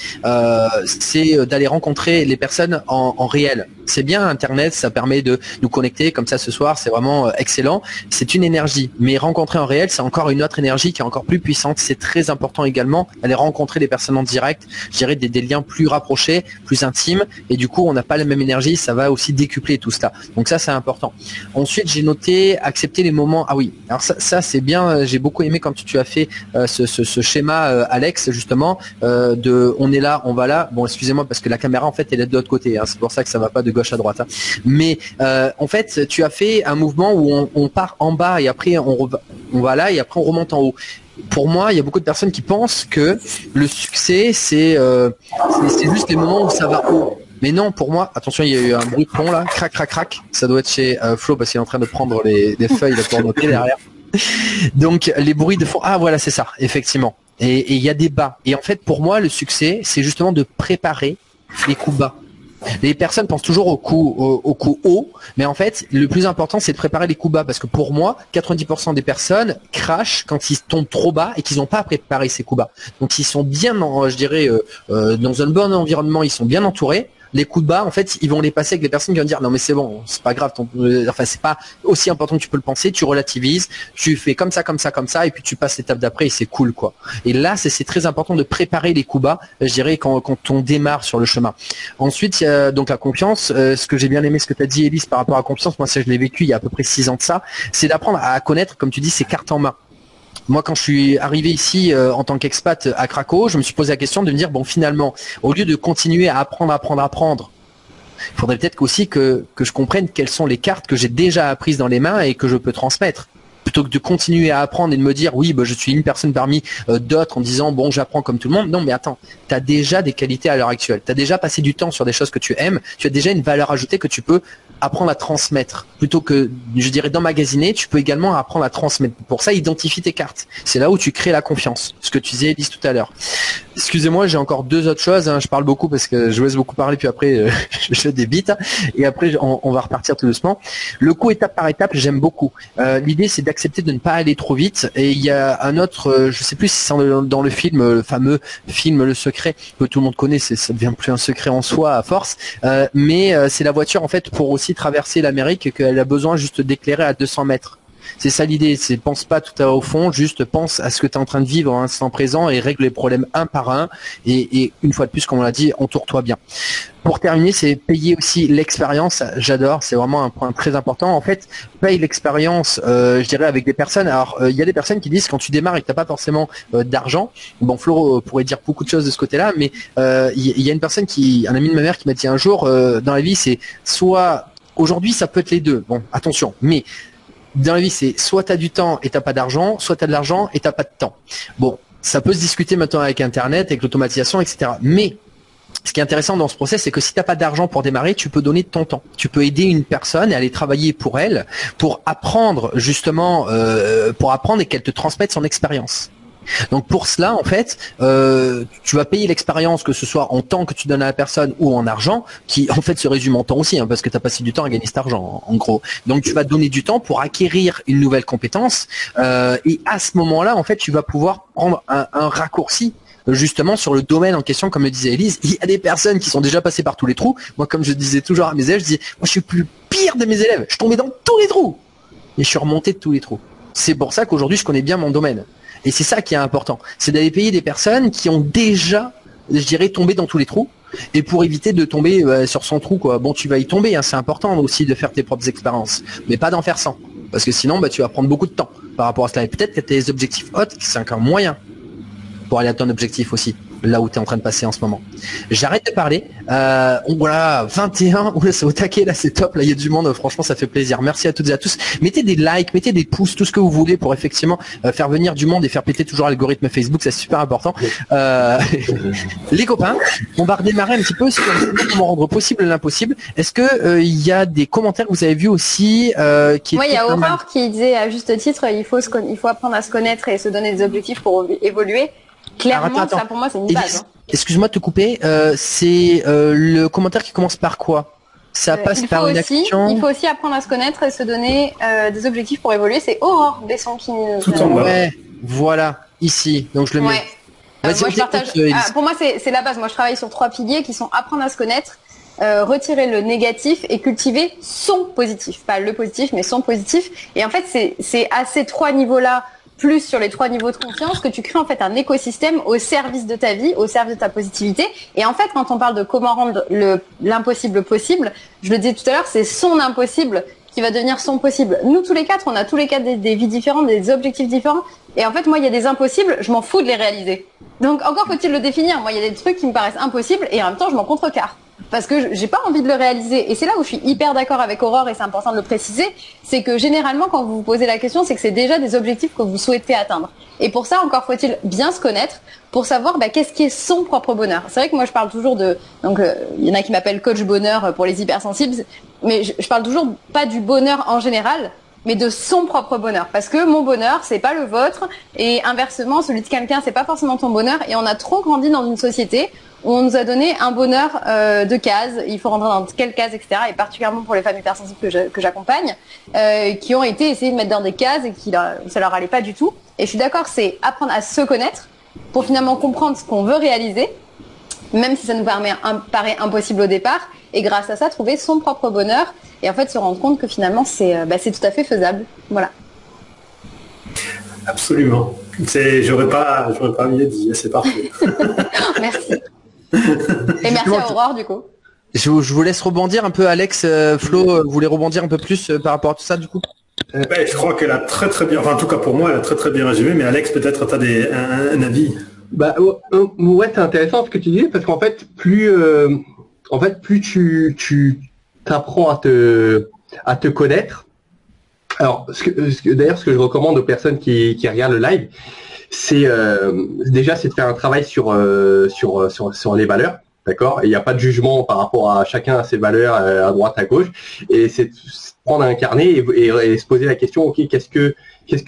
Speaker 1: c'est d'aller rencontrer les personnes en réel. C'est bien Internet, ça permet de nous connecter comme ça ce soir, c'est vraiment excellent. C'est une énergie, mais rencontrer en réel, c'est encore une autre énergie qui est encore plus puissante. C'est très important également d'aller rencontrer des personnes en direct, je dirais des liens plus rapprochés, plus intimes, et du coup on n'a pas la même énergie, ça va aussi décupler tout cela. Donc ça c'est important. Ensuite j'ai noté accepter les moments. Ah oui, alors ça c'est bien, j'ai beaucoup aimé quand tu as fait ce schéma Alex, justement, de on est là, on va là. Bon, excusez-moi parce que la caméra en fait elle est de l'autre côté, hein, c'est pour ça que ça va pas de gauche à droite. Hein. Mais en fait, tu as fait un mouvement où on part en bas et après on va là et après on remonte en haut. Pour moi, il y a beaucoup de personnes qui pensent que le succès c'est juste les moments où ça va haut. Mais non, pour moi, attention, il y a eu un bruit de pont là, crac, crac, crac. Ça doit être chez Flo parce qu'il est en train de prendre les feuilles là, pour noter derrière. Donc les bruits de fond. Ah voilà, c'est ça, effectivement. Et il y a des bas. Et en fait, pour moi, le succès, c'est justement de préparer les coups bas. Les personnes pensent toujours au coup haut, mais en fait, le plus important, c'est de préparer les coups bas. Parce que pour moi, 90% des personnes crachent quand ils tombent trop bas et qu'ils n'ont pas préparé ces coups bas. Donc, s'ils sont bien, je dirais, dans un bon environnement, ils sont bien entourés. Les coups de bas, en fait, ils vont les passer avec les personnes qui vont dire non mais c'est bon, c'est pas grave, enfin c'est pas aussi important que tu peux le penser, tu relativises, tu fais comme ça, et puis tu passes l'étape d'après et c'est cool quoi. Et là, c'est très important de préparer les coups bas, je dirais, quand on démarre sur le chemin. Ensuite, il y a donc la confiance. Ce que j'ai bien aimé, ce que tu as dit, Élise, par rapport à la confiance, moi ça je l'ai vécu il y a à peu près 6 ans de ça, c'est d'apprendre à connaître, comme tu dis, ses cartes en main. Moi, quand je suis arrivé ici en tant qu'expat à Cracow, je me suis posé la question de me dire, bon, finalement, au lieu de continuer à apprendre, il faudrait peut-être aussi que je comprenne quelles sont les cartes que j'ai déjà apprises dans les mains et que je peux transmettre. Plutôt que de continuer à apprendre et de me dire, oui, bah, je suis une personne parmi d'autres en disant, bon, j'apprends comme tout le monde. Non, mais attends, tu as déjà des qualités à l'heure actuelle. Tu as déjà passé du temps sur des choses que tu aimes. Tu as déjà une valeur ajoutée que tu peux apprendre à transmettre. Plutôt que, je dirais, d'emmagasiner, tu peux également apprendre à transmettre. Pour ça, identifie tes cartes. C'est là où tu crées la confiance. Ce que tu disais, Elise, tout à l'heure. Excusez-moi, j'ai encore 2 autres choses. Hein. Je parle beaucoup parce que je vous laisse beaucoup parler, puis après, je fais des bites. Et après, on va repartir tout doucement. Le coup étape par étape, j'aime beaucoup. L'idée, c'est d'accepter de ne pas aller trop vite. Et il y a un autre, je sais plus si c'est dans le film, le fameux film Le Secret, que tout le monde connaît, ça devient plus un secret en soi à force. Mais c'est la voiture, en fait, pour aussi traverser l'Amérique, qu'elle a besoin juste d'éclairer à 200 mètres. C'est ça l'idée, c'est pense pas tout au fond, juste pense à ce que tu es en train de vivre à l'instant présent et règle les problèmes un par un. Et une fois de plus, comme on l'a dit, entoure-toi bien. Pour terminer, c'est payer aussi l'expérience. J'adore, c'est vraiment un point très important. En fait, paye l'expérience, je dirais, avec des personnes. Alors, il y a des personnes qui disent quand tu démarres et que tu n'as pas forcément d'argent. Bon, Flo pourrait dire beaucoup de choses de ce côté-là, mais il y a une personne un ami de ma mère qui m'a dit un jour, dans la vie, c'est soit aujourd'hui, ça peut être les deux. Bon, attention, mais dans la vie, c'est soit tu as du temps et tu n'as pas d'argent, soit tu as de l'argent et tu n'as pas de temps. Bon, ça peut se discuter maintenant avec Internet, avec l'automatisation, etc. Mais ce qui est intéressant dans ce process, c'est que si tu n'as pas d'argent pour démarrer, tu peux donner de ton temps. Tu peux aider une personne à aller travailler pour elle, pour apprendre justement, et qu'elle te transmette son expérience. Donc pour cela, en fait, tu vas payer l'expérience, que ce soit en temps que tu donnes à la personne ou en argent, qui en fait se résume en temps aussi, hein, parce que tu as passé du temps à gagner cet argent, en gros. Donc tu vas donner du temps pour acquérir une nouvelle compétence, et à ce moment-là, en fait, tu vas pouvoir prendre un raccourci justement sur le domaine en question, comme le disait Élise. Il y a des personnes qui sont déjà passées par tous les trous. Moi, comme je disais toujours à mes élèves, je disais, moi je suis plus pire de mes élèves, je tombais dans tous les trous, et je suis remonté de tous les trous. C'est pour ça qu'aujourd'hui je connais bien mon domaine. Et c'est ça qui est important, c'est d'aller payer des personnes qui ont déjà, je dirais, tombé dans tous les trous, et pour éviter de tomber sur 100 trous, quoi. Bon, tu vas y tomber, hein, c'est important aussi de faire tes propres expériences, mais pas d'en faire 100, parce que sinon, tu vas prendre beaucoup de temps par rapport à cela. Et peut-être que tes objectifs hautes, c'est encore moyen pour aller à ton objectif aussi. là où tu es en train de passer en ce moment. J'arrête de parler. Voilà, 21, oula, c'est au taquet, là, c'est top, là, il y a du monde, franchement, ça fait plaisir. Merci à toutes et à tous. Mettez des likes, mettez des pouces, tout ce que vous voulez pour effectivement faire venir du monde et faire péter toujours l'algorithme Facebook, c'est super important. Les copains, on va redémarrer un petit peu sur comment rendre possible l'impossible. Est-ce que il y a des commentaires que vous avez vus aussi qui
Speaker 2: il y a Aurore qui disait à juste titre, il faut apprendre à se connaître et se donner des objectifs pour évoluer. Clairement,
Speaker 1: attends.
Speaker 2: ça pour moi c'est une base.
Speaker 1: Excuse-moi de te couper, c'est le commentaire qui commence par quoi? Ça passe par une action.
Speaker 2: Il faut aussi apprendre à se connaître et se donner des objectifs pour évoluer. C'est Aurore Besson qui nous...
Speaker 3: Tout en bas.
Speaker 1: Ouais, voilà, ici, donc je le mets.
Speaker 2: Ouais. Moi, je partage. Pour moi c'est la base. Moi je travaille sur 3 piliers qui sont apprendre à se connaître, retirer le négatif et cultiver son positif. Pas le positif mais son positif. Et en fait c'est à ces 3 niveaux-là, plus sur les 3 niveaux de confiance, que tu crées en fait un écosystème au service de ta vie, au service de ta positivité. Et en fait, quand on parle de comment rendre l'impossible possible, je le disais tout à l'heure, c'est son impossible qui va devenir son possible. Nous, tous les 4, on a tous les 4 des vies différentes, des objectifs différents. Et en fait, moi, il y a des impossibles, je m'en fous de les réaliser. Donc, encore faut-il le définir. Moi, il y a des trucs qui me paraissent impossibles et en même temps, je m'en contrecarre. Parce que j'ai pas envie de le réaliser. Et c'est là où je suis hyper d'accord avec Aurore, et c'est important de le préciser, c'est que généralement, quand vous vous posez la question, c'est que c'est déjà des objectifs que vous souhaitez atteindre. Et pour ça, encore faut-il bien se connaître pour savoir qu'est-ce qui est son propre bonheur. C'est vrai que moi, je parle toujours de... Donc, il y en a qui m'appellent coach bonheur pour les hypersensibles, mais je parle toujours pas du bonheur en général, mais de son propre bonheur. Parce que mon bonheur, c'est pas le vôtre, et inversement, celui de quelqu'un, c'est pas forcément ton bonheur, et on a trop grandi dans une société où on nous a donné un bonheur de cases, il faut rentrer dans quelle case, etc. Et particulièrement pour les femmes hypersensibles que j'accompagne, qui ont été essayées de mettre dans des cases et ça leur allait pas du tout. Et je suis d'accord, c'est apprendre à se connaître pour finalement comprendre ce qu'on veut réaliser, même si ça nous paraît impossible au départ, et grâce à ça, trouver son propre bonheur et en fait se rendre compte que finalement c'est tout à fait faisable. Voilà.
Speaker 3: Absolument. J'aurais pas mieux dit, c'est parfait.
Speaker 2: Merci. Et merci à Aurore du coup.
Speaker 1: Je vous laisse rebondir un peu, Alex. Flo, vous voulez rebondir un peu plus par rapport à tout ça du coup?
Speaker 3: Je crois qu'elle a très très bien, enfin en tout cas pour moi, elle a très très bien résumé, mais Alex, peut-être tu as un avis.
Speaker 4: Ouais, c'est intéressant ce que tu dis, parce qu'en fait, plus tu t'apprends à te connaître. Alors, d'ailleurs, ce que je recommande aux personnes qui regardent le live, c'est de faire un travail sur les valeurs, d'accord. Il n'y a pas de jugement par rapport à chacun à ses valeurs, à droite, à gauche, et c'est prendre un carnet et se poser la question, ok, qu'est-ce que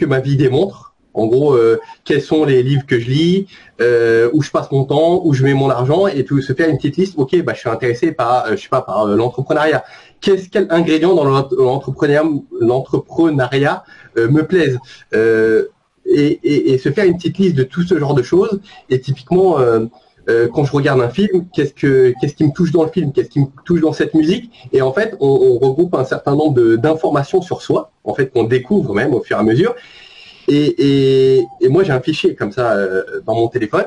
Speaker 4: ma vie démontre. En gros, quels sont les livres que je lis, où je passe mon temps, où je mets mon argent, et puis se faire une petite liste. Ok, je suis intéressé par l'entrepreneuriat. Quel ingrédient dans l'entrepreneuriat me plaise, et se faire une petite liste de tout ce genre de choses. Et typiquement, quand je regarde un film, qu'est-ce qui me touche dans le film, qu'est-ce qui me touche dans cette musique. Et en fait, on regroupe un certain nombre d'informations sur soi, en fait, qu'on découvre même au fur et à mesure. Et moi, j'ai un fichier comme ça dans mon téléphone.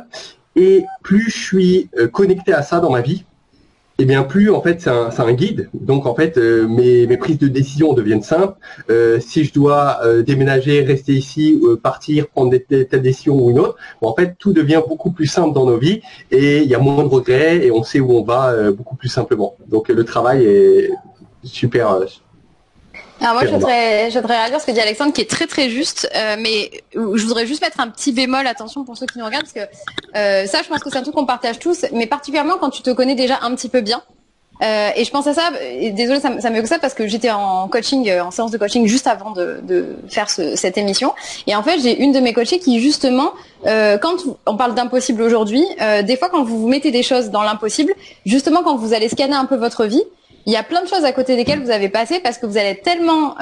Speaker 4: Et plus je suis connecté à ça dans ma vie, et bien plus en fait c'est un guide. Donc en fait mes prises de décision deviennent simples. Si je dois déménager, rester ici, partir, prendre telle décision ou une autre, en fait tout devient beaucoup plus simple dans nos vies et il y a moins de regrets et on sait où on va beaucoup plus simplement. Donc le travail est super.
Speaker 2: Alors moi, je voudrais réagir ce que dit Alexandre, qui est très très juste, mais je voudrais juste mettre un petit bémol, attention pour ceux qui nous regardent, parce que ça, je pense que c'est un truc qu'on partage tous, mais particulièrement quand tu te connais déjà un petit peu bien. Et je pense à ça, et désolé, ça me que ça, parce que j'étais en coaching, en séance de coaching juste avant de faire cette émission, et en fait, j'ai une de mes coachées qui justement, quand on parle d'impossible aujourd'hui, des fois quand vous vous mettez des choses dans l'impossible, justement quand vous allez scanner un peu votre vie, il y a plein de choses à côté desquelles vous avez passé parce que vous allez être tellement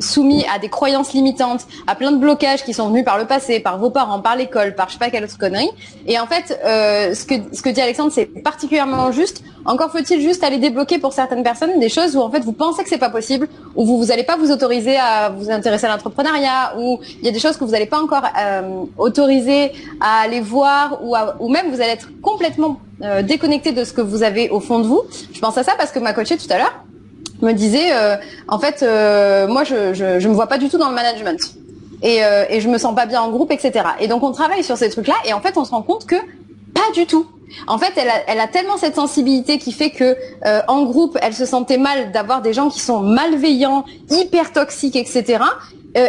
Speaker 2: soumis à des croyances limitantes, à plein de blocages qui sont venus par le passé, par vos parents, par l'école, par je sais pas quelle autre connerie. Et en fait, ce que dit Alexandre, c'est particulièrement juste. Encore faut-il juste aller débloquer pour certaines personnes des choses où en fait vous pensez que c'est pas possible, où vous allez pas vous autoriser à vous intéresser à l'entrepreneuriat, où il y a des choses que vous n'allez pas encore autoriser à aller voir, ou même vous allez être complètement déconnecté de ce que vous avez au fond de vous. Je pense à ça parce que ma coachée tout à l'heure me disait en fait moi je me vois pas du tout dans le management et je me sens pas bien en groupe, etc. Et donc on travaille sur ces trucs là et en fait on se rend compte que Pas du tout. En fait, elle a tellement cette sensibilité qui fait que en groupe, elle se sentait mal d'avoir des gens qui sont malveillants, hyper toxiques, etc.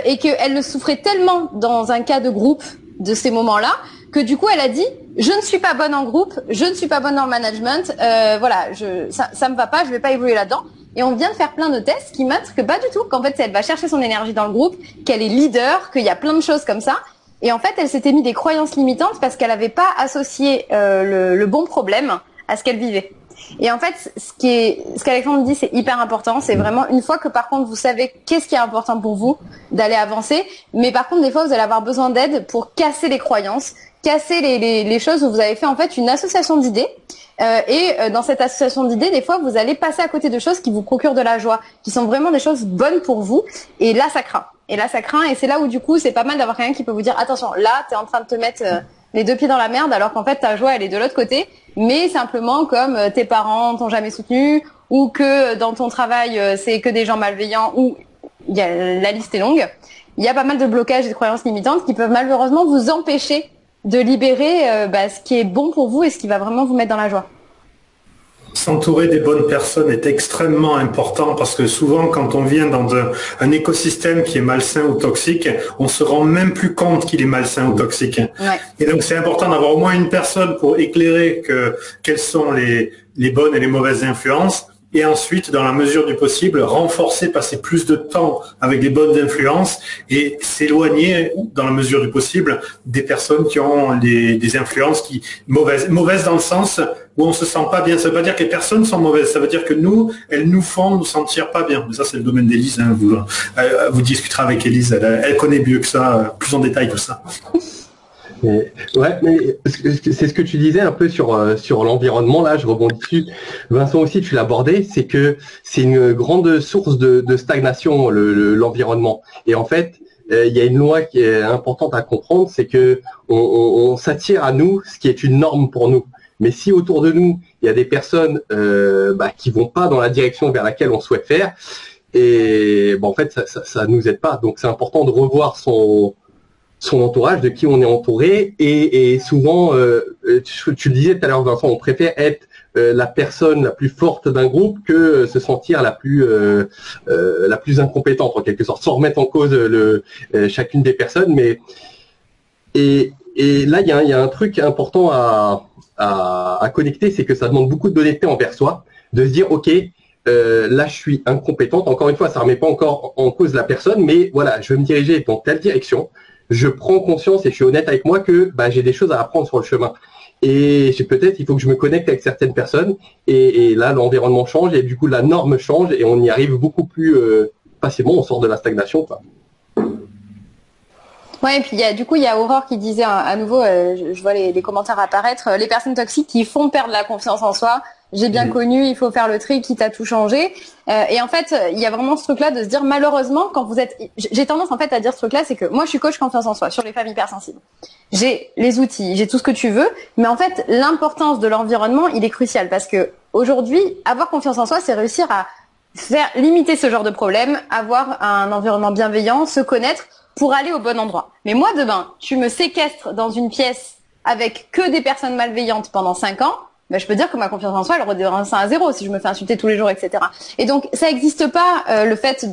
Speaker 2: Et qu'elle le souffrait tellement dans un cas de groupe de ces moments-là que du coup, elle a dit je ne suis pas bonne en groupe, je ne suis pas bonne en management, voilà, ça me va pas, je vais pas évoluer là-dedans. Et on vient de faire plein de tests qui montrent que pas du tout, qu'en fait, elle va chercher son énergie dans le groupe, qu'elle est leader, qu'il y a plein de choses comme ça. Et en fait, elle s'était mis des croyances limitantes parce qu'elle n'avait pas associé le bon problème à ce qu'elle vivait. Et en fait, ce qu'Alexandre dit, c'est hyper important. C'est vraiment une fois que par contre vous savez qu'est-ce qui est important pour vous, d'aller avancer. Mais par contre, des fois, vous allez avoir besoin d'aide pour casser les croyances, casser les choses où vous avez fait en fait une association d'idées. Et dans cette association d'idées, des fois, vous allez passer à côté de choses qui vous procurent de la joie, qui sont vraiment des choses bonnes pour vous. Et là, ça craint. Et là, ça craint. Et c'est là où, du coup, c'est pas mal d'avoir quelqu'un qui peut vous dire, attention, là, t'es en train de te mettre les deux pieds dans la merde, alors qu'en fait, ta joie, elle est de l'autre côté. Mais simplement, comme tes parents t'ont jamais soutenu, ou que dans ton travail, c'est que des gens malveillants, ou la liste est longue. Il y a pas mal de blocages et de croyances limitantes qui peuvent malheureusement vous empêcher de libérer ce qui est bon pour vous et ce qui va vraiment vous mettre dans la joie.
Speaker 3: S'entourer des bonnes personnes est extrêmement important parce que souvent, quand on vient dans un écosystème qui est malsain ou toxique, on se rend même plus compte qu'il est malsain ou toxique.
Speaker 2: Ouais.
Speaker 3: Et donc, c'est important d'avoir au moins une personne pour éclairer quelles sont les bonnes et les mauvaises influences. Et ensuite, dans la mesure du possible, renforcer, passer plus de temps avec les bonnes influences et s'éloigner, dans la mesure du possible, des personnes qui ont des influences mauvaises dans le sens où on se sent pas bien. Ça veut pas dire que les personnes sont mauvaises, ça veut dire que elles nous font nous sentir pas bien. Mais ça, c'est le domaine d'Élise. Hein. Vous discuterez avec Élise, elle connaît mieux que ça, plus en détail que ça.
Speaker 4: Mais c'est ce que tu disais un peu sur l'environnement, là, je rebondis dessus. Vincent aussi, tu l'as abordé, c'est que c'est une grande source de stagnation, l'environnement. Et en fait, il y a une loi qui est importante à comprendre, c'est que on s'attire à nous ce qui est une norme pour nous. Mais si autour de nous, il y a des personnes qui vont pas dans la direction vers laquelle on souhaite faire, et en fait, ça nous aide pas. Donc c'est important de revoir son entourage, de qui on est entouré, et souvent, tu le disais tout à l'heure, Vincent, on préfère être la personne la plus forte d'un groupe que se sentir la plus incompétente en quelque sorte, sans remettre en cause chacune des personnes. Mais et là, il y a un truc important à connecter, c'est que ça demande beaucoup d'honnêteté envers soi, de se dire ok. Là, je suis incompétente. Encore une fois, ça remet pas encore en cause la personne, mais voilà, je veux me diriger dans telle direction. Je prends conscience et je suis honnête avec moi que j'ai des choses à apprendre sur le chemin. Et peut-être il faut que je me connecte avec certaines personnes. Et là, l'environnement change et du coup, la norme change et on y arrive beaucoup plus facilement. On sort de la stagnation, quoi.
Speaker 2: Ouais, et puis il y a Aurore qui disait à nouveau, je vois les commentaires apparaître, les personnes toxiques qui font perdre la confiance en soi. J'ai bien connu, il faut faire le tri, quitte à tout changer. Et en fait, il y a vraiment ce truc-là de se dire, malheureusement, quand vous êtes... J'ai tendance en fait à dire ce truc-là, c'est que moi, je suis coach confiance en soi sur les femmes hypersensibles. J'ai les outils, j'ai tout ce que tu veux, mais en fait, l'importance de l'environnement, il est crucial parce que aujourd'hui, avoir confiance en soi, c'est réussir à limiter ce genre de problème, avoir un environnement bienveillant, se connaître pour aller au bon endroit. Mais moi, demain, tu me séquestres dans une pièce avec que des personnes malveillantes pendant 5 ans, je peux dire que ma confiance en soi, elle redevient à 0 si je me fais insulter tous les jours, etc. Et donc, ça n'existe pas le fait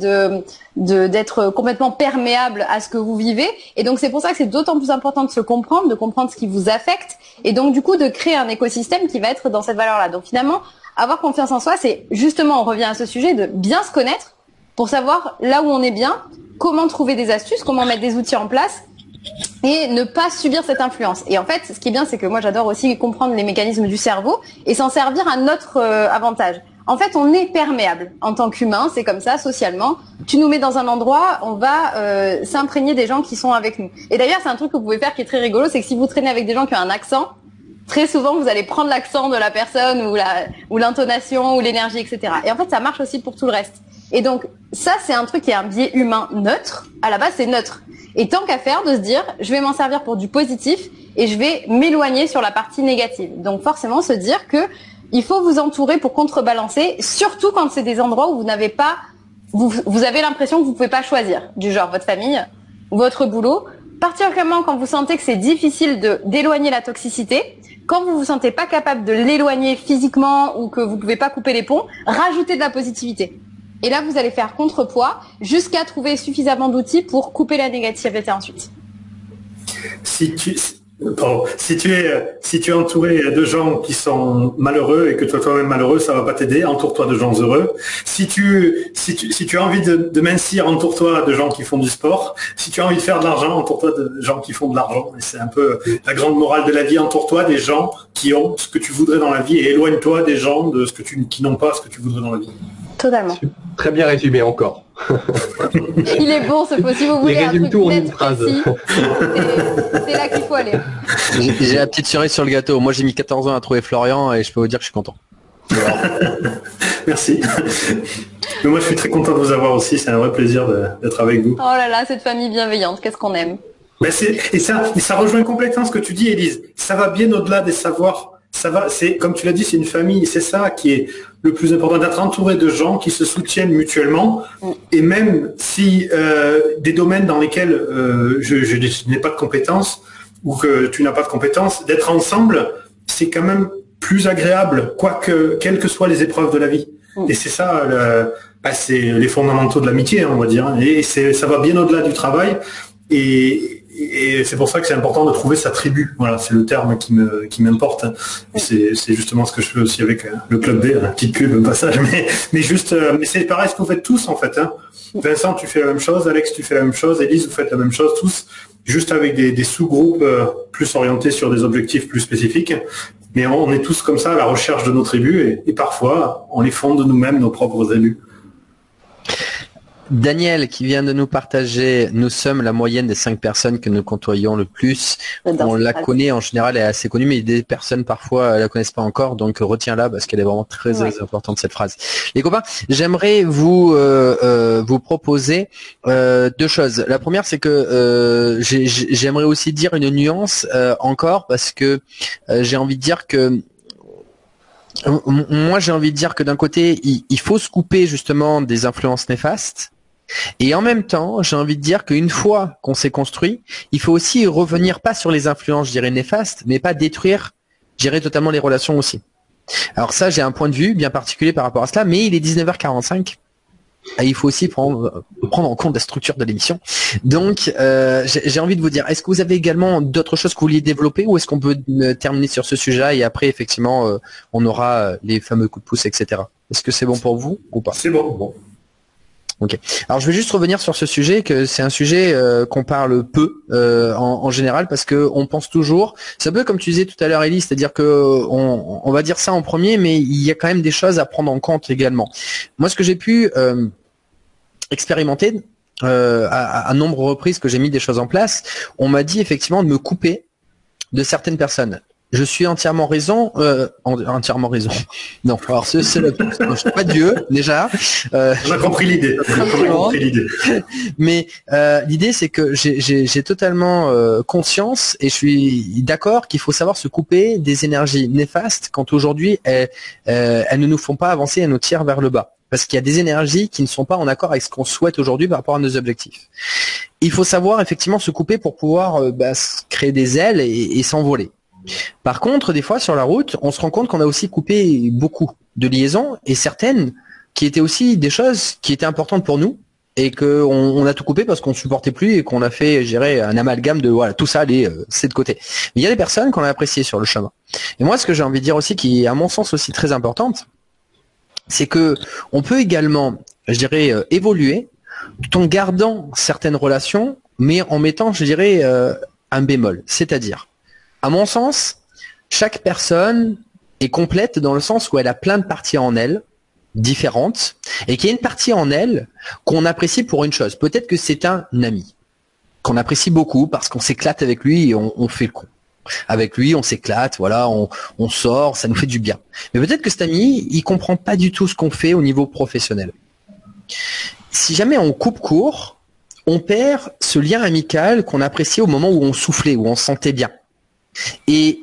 Speaker 2: d'être complètement perméable à ce que vous vivez. Et donc, c'est pour ça que c'est d'autant plus important de comprendre ce qui vous affecte, et donc du coup de créer un écosystème qui va être dans cette valeur-là. Donc finalement, avoir confiance en soi, c'est justement, on revient à ce sujet de bien se connaître pour savoir là où on est bien, comment trouver des astuces, comment mettre des outils en place et ne pas subir cette influence. Et en fait, ce qui est bien, c'est que moi, j'adore aussi comprendre les mécanismes du cerveau et s'en servir à notre avantage. En fait, on est perméable en tant qu'humain, c'est comme ça, socialement. Tu nous mets dans un endroit, on va s'imprégner des gens qui sont avec nous. Et d'ailleurs, c'est un truc que vous pouvez faire qui est très rigolo, c'est que si vous traînez avec des gens qui ont un accent, très souvent, vous allez prendre l'accent de la personne ou l'intonation ou l'énergie, etc. Et en fait, ça marche aussi pour tout le reste. Et donc, ça, c'est un truc qui est un biais humain neutre. À la base, c'est neutre. Et tant qu'à faire, de se dire, je vais m'en servir pour du positif et je vais m'éloigner sur la partie négative. Donc, forcément, se dire que il faut vous entourer pour contrebalancer, surtout quand c'est des endroits où vous n'avez pas, vous avez l'impression que vous pouvez pas choisir. Du genre, votre famille, votre boulot. Particulièrement quand vous sentez que c'est difficile d'éloigner la toxicité, Quand vous vous sentez pas capable de l'éloigner physiquement ou que vous pouvez pas couper les ponts, rajoutez de la positivité. Et là, vous allez faire contrepoids jusqu'à trouver suffisamment d'outils pour couper la négativité ensuite.
Speaker 3: Si tu es entouré de gens qui sont malheureux et que toi-même malheureux, ça va pas t'aider. Entoure-toi de gens heureux. Si tu as envie de mincir, entoure-toi de gens qui font du sport. Si tu as envie de faire de l'argent, entoure-toi de gens qui font de l'argent. Et c'est un peu la grande morale de la vie. Entoure-toi des gens qui ont ce que tu voudrais dans la vie et éloigne-toi des gens qui n'ont pas ce que tu voudrais dans la vie.
Speaker 2: Totalement.
Speaker 4: Très bien résumé encore.
Speaker 2: Il est bon ce pot. Si vous voulez
Speaker 4: Il
Speaker 2: un
Speaker 4: résume
Speaker 2: truc
Speaker 4: tout en
Speaker 2: net
Speaker 4: une phrase.
Speaker 2: précis, c'est là qu'il faut aller.
Speaker 1: J'ai la petite cerise sur le gâteau. Moi, j'ai mis 14 ans à trouver Florian et je peux vous dire que je suis content.
Speaker 3: Merci. Mais moi, je suis très content de vous avoir aussi. C'est un vrai plaisir d'être avec vous.
Speaker 2: Oh là là, cette famille bienveillante, qu'est-ce qu'on aime.
Speaker 3: Mais ça rejoint complètement ce que tu dis, Élise. Ça va bien au-delà des savoirs. Ça va, c'est comme tu l'as dit, c'est une famille. C'est ça qui est le plus important, d'être entouré de gens qui se soutiennent mutuellement. Et même si des domaines dans lesquels je n'ai pas de compétences ou que tu n'as pas de compétences, d'être ensemble, c'est quand même plus agréable, quelles que soient les épreuves de la vie. Et c'est ça, c'est les fondamentaux de l'amitié, on va dire. Et ça va bien au-delà du travail. Et c'est pour ça que c'est important de trouver sa tribu. Voilà, c'est le terme qui m'importe. Et c'est justement ce que je fais aussi avec le Club B, la petite pub au passage. Mais c'est pareil ce que vous faites tous en fait. Hein. Vincent, tu fais la même chose. Alex, tu fais la même chose. Élise, vous faites la même chose tous, juste avec des sous-groupes plus orientés sur des objectifs plus spécifiques. Mais on est tous comme ça à la recherche de nos tribus et parfois on les fonde nous-mêmes, nos propres élus.
Speaker 1: Daniel qui vient de nous partager, nous sommes la moyenne des 5 personnes que nous côtoyons le plus. On la connaît en général, elle est assez connue, mais des personnes parfois la connaissent pas encore, donc retiens-la parce qu'elle est vraiment très importante cette phrase. Les copains, j'aimerais vous proposer 2 choses. La première, c'est que j'aimerais aussi dire une nuance encore parce que j'ai envie de dire que moi j'ai envie de dire que d'un côté il faut se couper justement des influences néfastes. Et en même temps, j'ai envie de dire qu'une fois qu'on s'est construit, il faut aussi revenir pas sur les influences, je dirais, néfastes, mais pas détruire, je dirais, totalement les relations aussi. Alors ça, j'ai un point de vue bien particulier par rapport à cela, mais il est 19h45. Et il faut aussi prendre en compte la structure de l'émission. Donc, j'ai envie de vous dire, est-ce que vous avez également d'autres choses que vous vouliez développer ou est-ce qu'on peut terminer sur ce sujet et après, effectivement, on aura les fameux coups de pouce, etc. Est-ce que c'est bon pour vous ou pas?
Speaker 3: C'est bon.
Speaker 1: Ok. Alors je vais juste revenir sur ce sujet, que c'est un sujet qu'on parle peu en général parce que on pense toujours. C'est un peu comme tu disais tout à l'heure, Ellie, c'est-à-dire que on va dire ça en premier, mais il y a quand même des choses à prendre en compte également. Moi, ce que j'ai pu expérimenter à nombreuses reprises que j'ai mis des choses en place, on m'a dit effectivement de me couper de certaines personnes. Je suis entièrement raison. Non, alors je suis pas Dieu déjà.
Speaker 3: On a compris l'idée.
Speaker 1: Mais l'idée c'est que j'ai totalement conscience et je suis d'accord qu'il faut savoir se couper des énergies néfastes quand aujourd'hui elles ne nous font pas avancer, elles nous tirent vers le bas. Parce qu'il y a des énergies qui ne sont pas en accord avec ce qu'on souhaite aujourd'hui par rapport à nos objectifs. Il faut savoir effectivement se couper pour pouvoir créer des ailes et s'envoler. Par contre, des fois sur la route, on se rend compte qu'on a aussi coupé beaucoup de liaisons et certaines qui étaient aussi des choses qui étaient importantes pour nous et qu'on a tout coupé parce qu'on ne supportait plus et qu'on a fait, je dirais, un amalgame de voilà, tout ça, allez, c'est de côté. Mais il y a des personnes qu'on a appréciées sur le chemin. Et moi, ce que j'ai envie de dire aussi, qui est à mon sens aussi très importante, c'est que on peut également, je dirais, évoluer tout en gardant certaines relations, mais en mettant, je dirais, un bémol. C'est-à-dire, à mon sens, chaque personne est complète dans le sens où elle a plein de parties en elle, différentes, et qu'il y a une partie en elle qu'on apprécie pour une chose. Peut-être que c'est un ami, qu'on apprécie beaucoup parce qu'on s'éclate avec lui et on fait le con. Avec lui, on s'éclate, voilà, on sort, ça nous fait du bien. Mais peut-être que cet ami, il comprend pas du tout ce qu'on fait au niveau professionnel. Si jamais on coupe court, on perd ce lien amical qu'on appréciait au moment où on soufflait, où on se sentait bien. Et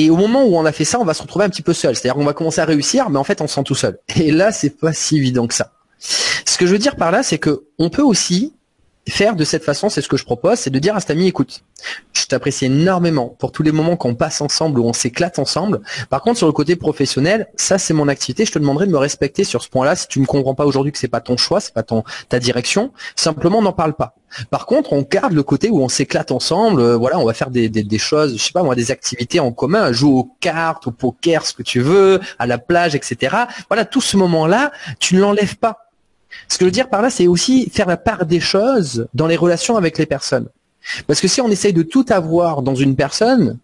Speaker 1: au moment où on a fait ça, on va se retrouver un petit peu seul. C'est-à-dire qu'on va commencer à réussir, mais en fait, on se sent tout seul. Et là, c'est pas si évident que ça. Ce que je veux dire par là, c'est que on peut aussi faire de cette façon, c'est ce que je propose, c'est de dire à cet ami, écoute, je t'apprécie énormément pour tous les moments qu'on passe ensemble, où on s'éclate ensemble. Par contre, sur le côté professionnel, ça c'est mon activité. Je te demanderai de me respecter sur ce point-là. Si tu me comprends pas aujourd'hui que c'est pas ton choix, c'est pas ta direction, simplement n'en parle pas. Par contre, on garde le côté où on s'éclate ensemble. Voilà, on va faire des choses, je sais pas moi, des activités en commun, jouer aux cartes, au poker, ce que tu veux, à la plage, etc. Voilà, tout ce moment-là, tu ne l'enlèves pas. Ce que je veux dire par là, c'est aussi faire la part des choses dans les relations avec les personnes. Parce que si on essaye de tout avoir dans une personne,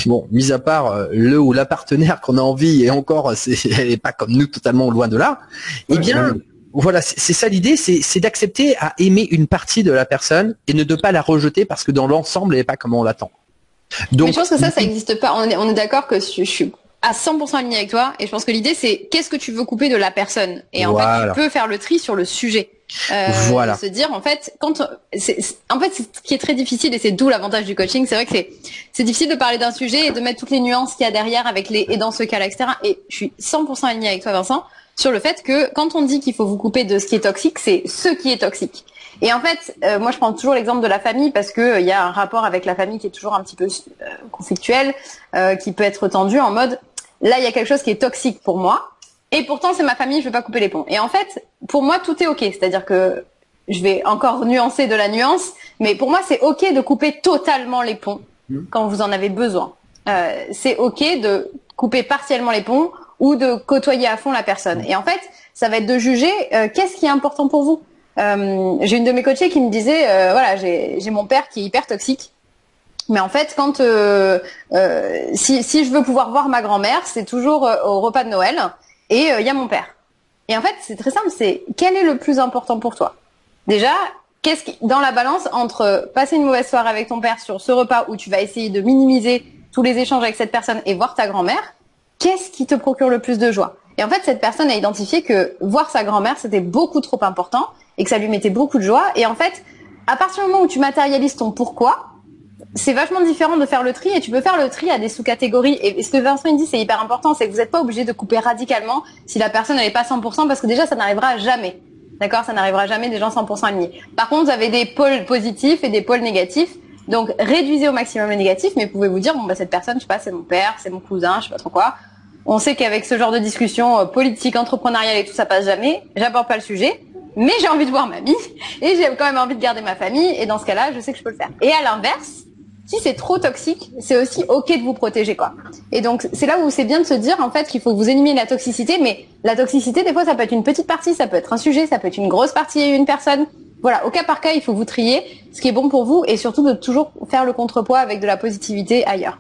Speaker 1: bon, mis à part le ou la partenaire qu'on a envie, et encore, elle n'est pas comme nous, totalement loin de là, eh bien, voilà, c'est ça l'idée, c'est d'accepter à aimer une partie de la personne et ne de pas la rejeter parce que dans l'ensemble, elle n'est pas comme on l'attend. Donc,
Speaker 2: mais je pense que ça n'existe pas. On est d'accord que je suis à 100% alignée avec toi, et je pense que l'idée c'est qu'est-ce que tu veux couper de la personne, et en fait tu peux faire le tri sur le sujet. Se dire en fait ce qui est très difficile, et c'est d'où l'avantage du coaching, c'est vrai que c'est difficile de parler d'un sujet et de mettre toutes les nuances qu'il y a derrière avec et dans ce cas-là, etc. Et je suis 100% alignée avec toi, Vincent, sur le fait que quand on dit qu'il faut vous couper de ce qui est toxique, c'est ce qui est toxique. Et en fait, moi je prends toujours l'exemple de la famille, parce que il y a un rapport avec la famille qui est toujours un petit peu conflictuel, qui peut être tendu, en mode là il y a quelque chose qui est toxique pour moi, et pourtant c'est ma famille, je vais pas couper les ponts. Et en fait, pour moi tout est ok, c'est-à-dire que je vais encore nuancer de la nuance, mais pour moi c'est ok de couper totalement les ponts quand vous en avez besoin. C'est ok de couper partiellement les ponts ou de côtoyer à fond la personne. Et en fait, ça va être de juger qu'est-ce qui est important pour vous. J'ai une de mes coachées qui me disait voilà, j'ai mon père qui est hyper toxique, mais en fait quand si je veux pouvoir voir ma grand-mère, c'est toujours au repas de Noël, et il y a mon père. Et en fait c'est très simple, c'est quel est le plus important pour toi. Déjà, qu'est-ce qui dans la balance entre passer une mauvaise soirée avec ton père sur ce repas où tu vas essayer de minimiser tous les échanges avec cette personne et voir ta grand-mère, qu'est-ce qui te procure le plus de joie. Et en fait cette personne a identifié que voir sa grand-mère c'était beaucoup trop important et que ça lui mettait beaucoup de joie. Et en fait, à partir du moment où tu matérialises ton pourquoi, c'est vachement différent de faire le tri, et tu peux faire le tri à des sous-catégories. Et ce que Vincent il dit, c'est hyper important, c'est que vous n'êtes pas obligé de couper radicalement si la personne n'est pas 100%, parce que déjà ça n'arrivera jamais. D'accord, ça n'arrivera jamais des gens 100% alignés. Par contre, vous avez des pôles positifs et des pôles négatifs. Donc réduisez au maximum les négatifs, mais pouvez-vous dire bon bah cette personne, je sais pas, c'est mon père, c'est mon cousin, je sais pas trop quoi. On sait qu'avec ce genre de discussion politique, entrepreneuriale et tout, ça passe jamais. J'aborde pas le sujet, mais j'ai envie de voir mamie et j'ai quand même envie de garder ma famille, et dans ce cas-là, je sais que je peux le faire. Et à l'inverse, si c'est trop toxique, c'est aussi ok de vous protéger, quoi. Et donc c'est là où c'est bien de se dire en fait qu'il faut que vous éliminer la toxicité, mais la toxicité des fois ça peut être une petite partie, ça peut être un sujet, ça peut être une grosse partie et une personne. Voilà, au cas par cas, il faut vous trier ce qui est bon pour vous, et surtout de toujours faire le contrepoids avec de la positivité ailleurs.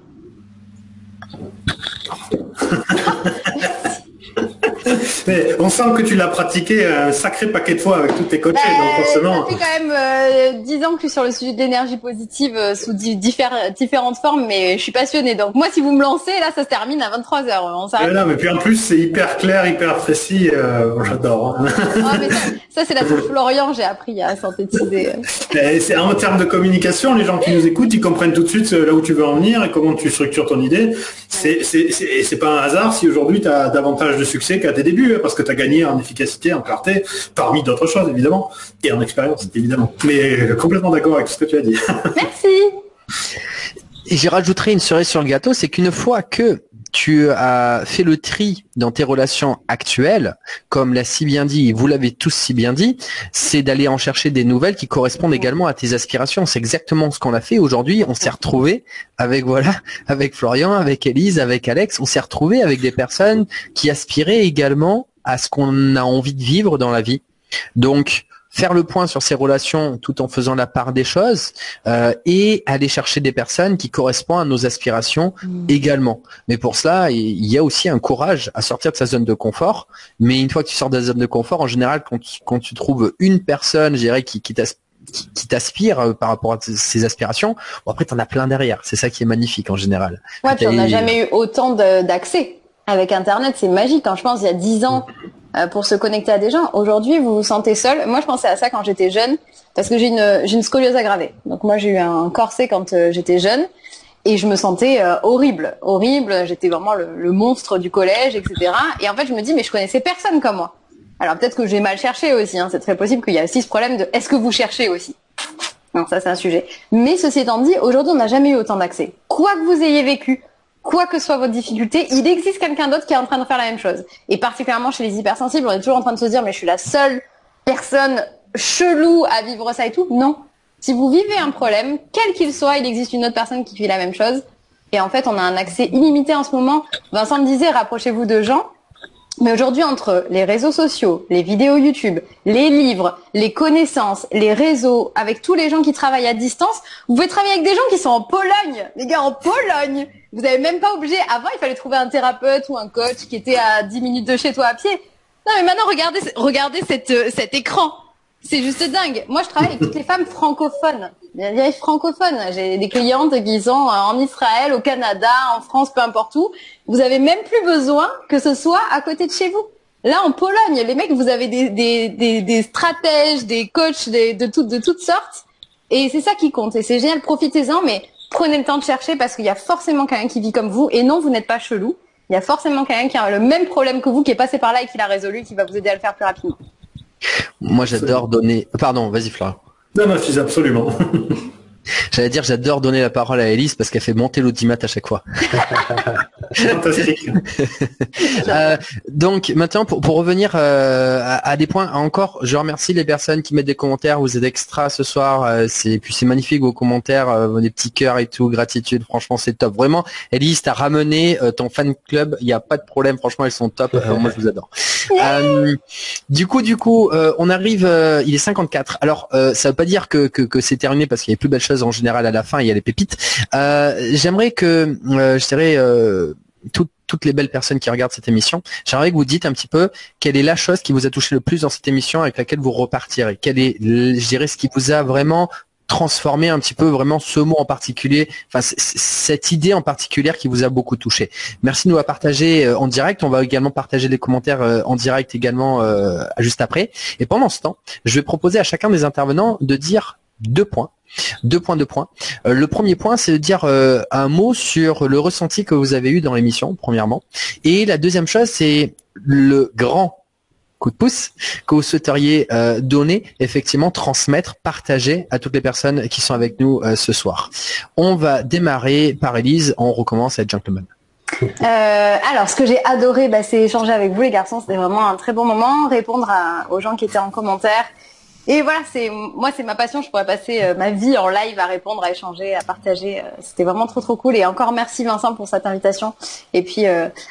Speaker 3: Mais on sent que tu l'as pratiqué un sacré paquet de fois avec tous tes coachés, donc forcément.
Speaker 2: Ça fait quand même 10 ans que je suis sur le sujet de l'énergie positive sous différentes formes, mais je suis passionnée. Donc moi, si vous me lancez, là, ça se termine à 23h.
Speaker 3: Non, mais puis en plus, c'est hyper clair, hyper précis. J'adore.
Speaker 2: Mais ça c'est la touche Florian, j'ai appris à synthétiser.
Speaker 3: C'est en termes de communication, les gens qui nous écoutent, ils comprennent tout de suite là où tu veux en venir et comment tu structures ton idée. C'est pas un hasard si aujourd'hui tu as davantage de succès qu'à tes débuts, parce que tu as gagné en efficacité, en clarté, parmi d'autres choses évidemment, et en expérience évidemment. Mais complètement d'accord avec ce que tu as dit.
Speaker 2: Merci.
Speaker 1: Et j'y rajouterai une cerise sur le gâteau, c'est qu'une fois que tu as fait le tri dans tes relations actuelles, comme l'a si bien dit, vous l'avez tous si bien dit, c'est d'aller en chercher des nouvelles qui correspondent également à tes aspirations. C'est exactement ce qu'on a fait aujourd'hui. On s'est retrouvés avec Florian, avec Élise, avec Alex. On s'est retrouvés avec des personnes qui aspiraient également à ce qu'on a envie de vivre dans la vie. Donc, faire le point sur ces relations tout en faisant la part des choses, et aller chercher des personnes qui correspondent à nos aspirations également. Mais pour cela, il y a aussi un courage à sortir de sa zone de confort. Mais une fois que tu sors de la zone de confort, en général, quand tu trouves une personne, je dirais, qui t'aspire par rapport à ses aspirations, bon, après, tu en as plein derrière. C'est ça qui est magnifique en général.
Speaker 2: Ouais, puis on n'a jamais eu autant d'accès. Avec Internet, c'est magique. Quand je pense il y a 10 ans, pour se connecter à des gens. Aujourd'hui, vous vous sentez seul. Moi, je pensais à ça quand j'étais jeune, parce que j'ai une scoliose aggravée. Donc moi, j'ai eu un corset quand j'étais jeune, et je me sentais horrible. J'étais vraiment le monstre du collège, etc. Et en fait, je me dis, mais je connaissais personne comme moi. Alors peut-être que j'ai mal cherché aussi. C'est très possible qu'il y a aussi ce problème de est-ce que vous cherchez aussi. Non, ça c'est un sujet. Mais ceci étant dit, aujourd'hui on n'a jamais eu autant d'accès. Quoi que vous ayez vécu, quoi que soit votre difficulté, il existe quelqu'un d'autre qui est en train de faire la même chose. Et particulièrement chez les hypersensibles, on est toujours en train de se dire mais je suis la seule personne chelou à vivre ça et tout. Non. Si vous vivez un problème, quel qu'il soit, il existe une autre personne qui vit la même chose. Et en fait, on a un accès illimité en ce moment. Vincent me disait, rapprochez-vous de gens. Mais aujourd'hui, entre les réseaux sociaux, les vidéos YouTube, les livres, les connaissances, les réseaux, avec tous les gens qui travaillent à distance, vous pouvez travailler avec des gens qui sont en Pologne. Les gars, en Pologne. Vous n'avez même pas obligé. Avant, il fallait trouver un thérapeute ou un coach qui était à 10 minutes de chez toi à pied. Non, mais maintenant, regardez cet écran. C'est juste dingue. Moi, je travaille avec toutes les femmes francophones. Les francophones. J'ai des clientes qui sont en Israël, au Canada, en France, peu importe où. Vous avez même plus besoin que ce soit à côté de chez vous. Là, en Pologne, les mecs, vous avez des stratèges, des coachs, de toutes sortes. Et c'est ça qui compte. Et c'est génial. Profitez-en, mais prenez le temps de chercher parce qu'il y a forcément quelqu'un qui vit comme vous. Et non, vous n'êtes pas chelou. Il y a forcément quelqu'un qui a le même problème que vous, qui est passé par là et qui l'a résolu, qui va vous aider à le faire plus rapidement.
Speaker 1: Moi, j'adore donner... Pardon, vas-y, Florian.
Speaker 3: Non, absolument.
Speaker 1: J'allais dire, j'adore donner la parole à Élise parce qu'elle fait monter l'audimat à chaque fois.
Speaker 3: Fantastique.
Speaker 1: Donc maintenant, pour revenir à des points encore, je remercie les personnes qui mettent des commentaires. Vous êtes extra ce soir. C'est magnifique vos commentaires, des petits cœurs et tout. Gratitude, franchement, c'est top. Vraiment, Élise, t'as ramené ton fan club. Il n'y a pas de problème. Franchement, elles sont top. Moi, je vous adore. Du coup, on arrive. Il est 54. Alors, ça veut pas dire que c'est terminé parce qu'il y a les plus belles choses en général à la fin. Il y a les pépites. J'aimerais que, je dirais, toutes les belles personnes qui regardent cette émission, j'aimerais que vous dites un petit peu quelle est la chose qui vous a touché le plus dans cette émission avec laquelle vous repartirez. Quel est, je dirais, ce qui vous a vraiment transformé un petit peu, vraiment ce mot en particulier, enfin cette idée en particulier qui vous a beaucoup touché. Merci de nous la partager en direct. On va également partager les commentaires en direct également juste après. Et pendant ce temps, je vais proposer à chacun des intervenants de dire 2 points. 2 points. Le premier point, c'est de dire un mot sur le ressenti que vous avez eu dans l'émission, premièrement. Et la deuxième chose, c'est le grand coup de pouce que vous souhaiteriez donner, effectivement, transmettre, partager à toutes les personnes qui sont avec nous ce soir. On va démarrer par Élise, on recommence à être gentleman.
Speaker 2: Alors, ce que j'ai adoré, c'est échanger avec vous les garçons, c'était vraiment un très bon moment, répondre aux gens qui étaient en commentaire. Et voilà, c'est ma passion, je pourrais passer ma vie en live à répondre, à échanger, à partager. C'était vraiment trop cool. Et encore merci Vincent pour cette invitation. Et puis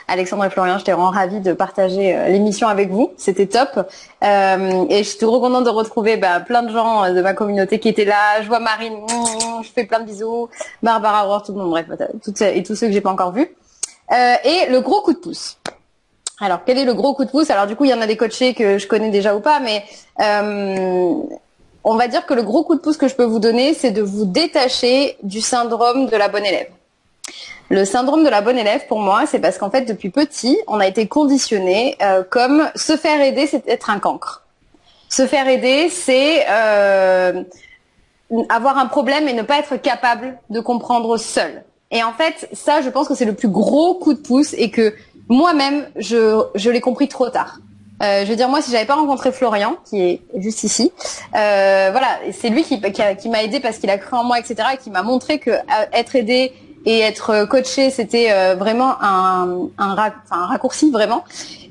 Speaker 2: Alexandre et Florian, j'étais vraiment ravie de partager l'émission avec vous. C'était top. Et je suis trop contente de retrouver plein de gens de ma communauté qui étaient là. Je vois Marine, je fais plein de bisous. Barbara, Aurore, tout le monde, bref, et tous ceux que j'ai pas encore vus. Et le gros coup de pouce. Alors, quel est le gros coup de pouce? Alors, du coup, il y en a des coachés que je connais déjà ou pas, mais on va dire que le gros coup de pouce que je peux vous donner, c'est de vous détacher du syndrome de la bonne élève. Le syndrome de la bonne élève, pour moi, c'est parce qu'en fait, depuis petit, on a été conditionné comme se faire aider, c'est être un cancre. Se faire aider, c'est avoir un problème et ne pas être capable de comprendre seul. Et en fait, ça, je pense que c'est le plus gros coup de pouce et que moi-même, je l'ai compris trop tard. Je veux dire, moi, si j'avais pas rencontré Florian, qui est juste ici, voilà, c'est lui qui m'a aidé parce qu'il a cru en moi, etc., et qui m'a montré que être aidé et être coaché, c'était vraiment un raccourci, vraiment.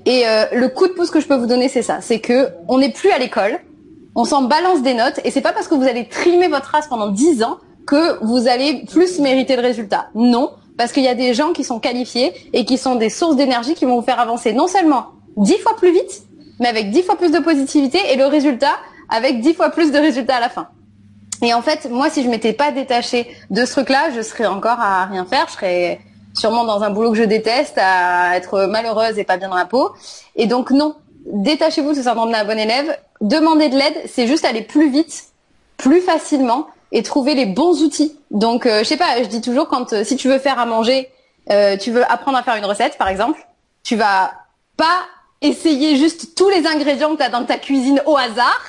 Speaker 2: Et le coup de pouce que je peux vous donner, c'est ça, c'est que on n'est plus à l'école, on s'en balance des notes, et c'est pas parce que vous allez trimer votre race pendant 10 ans que vous allez plus mériter le résultat. Non. Parce qu'il y a des gens qui sont qualifiés et qui sont des sources d'énergie qui vont vous faire avancer non seulement 10 fois plus vite, mais avec 10 fois plus de positivité et le résultat avec 10 fois plus de résultats à la fin. Et en fait, moi, si je m'étais pas détachée de ce truc-là, je serais encore à rien faire. Je serais sûrement dans un boulot que je déteste, à être malheureuse et pas bien dans la peau. Et donc non, détachez-vous de ce syndrome de la bonne élève. Demandez de l'aide, c'est juste aller plus vite, plus facilement. Et trouver les bons outils. Donc, je sais pas, je dis toujours si tu veux faire à manger, tu veux apprendre à faire une recette, par exemple, tu vas pas essayer juste tous les ingrédients que tu as dans ta cuisine au hasard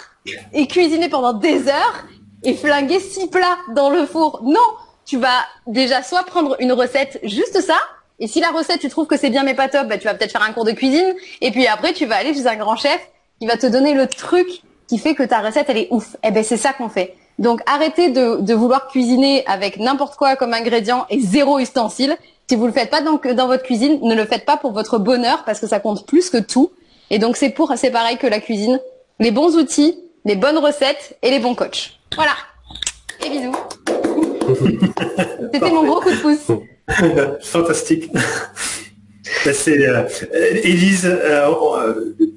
Speaker 2: et cuisiner pendant des heures et flinguer 6 plats dans le four. Non, tu vas déjà soit prendre une recette, juste ça, et si la recette, tu trouves que c'est bien mais pas top, tu vas peut-être faire un cours de cuisine, et puis après, tu vas aller chez un grand chef qui va te donner le truc qui fait que ta recette, elle est ouf. Eh ben, c'est ça qu'on fait. Donc arrêtez de vouloir cuisiner avec n'importe quoi comme ingrédient et 0 ustensile. Si vous le faites pas dans votre cuisine, ne le faites pas pour votre bonheur parce que ça compte plus que tout. Et donc c'est pareil que la cuisine. Les bons outils, les bonnes recettes et les bons coachs. Voilà. Et bisous. C'était mon gros coup de pouce.
Speaker 3: Fantastique. C'est Élise,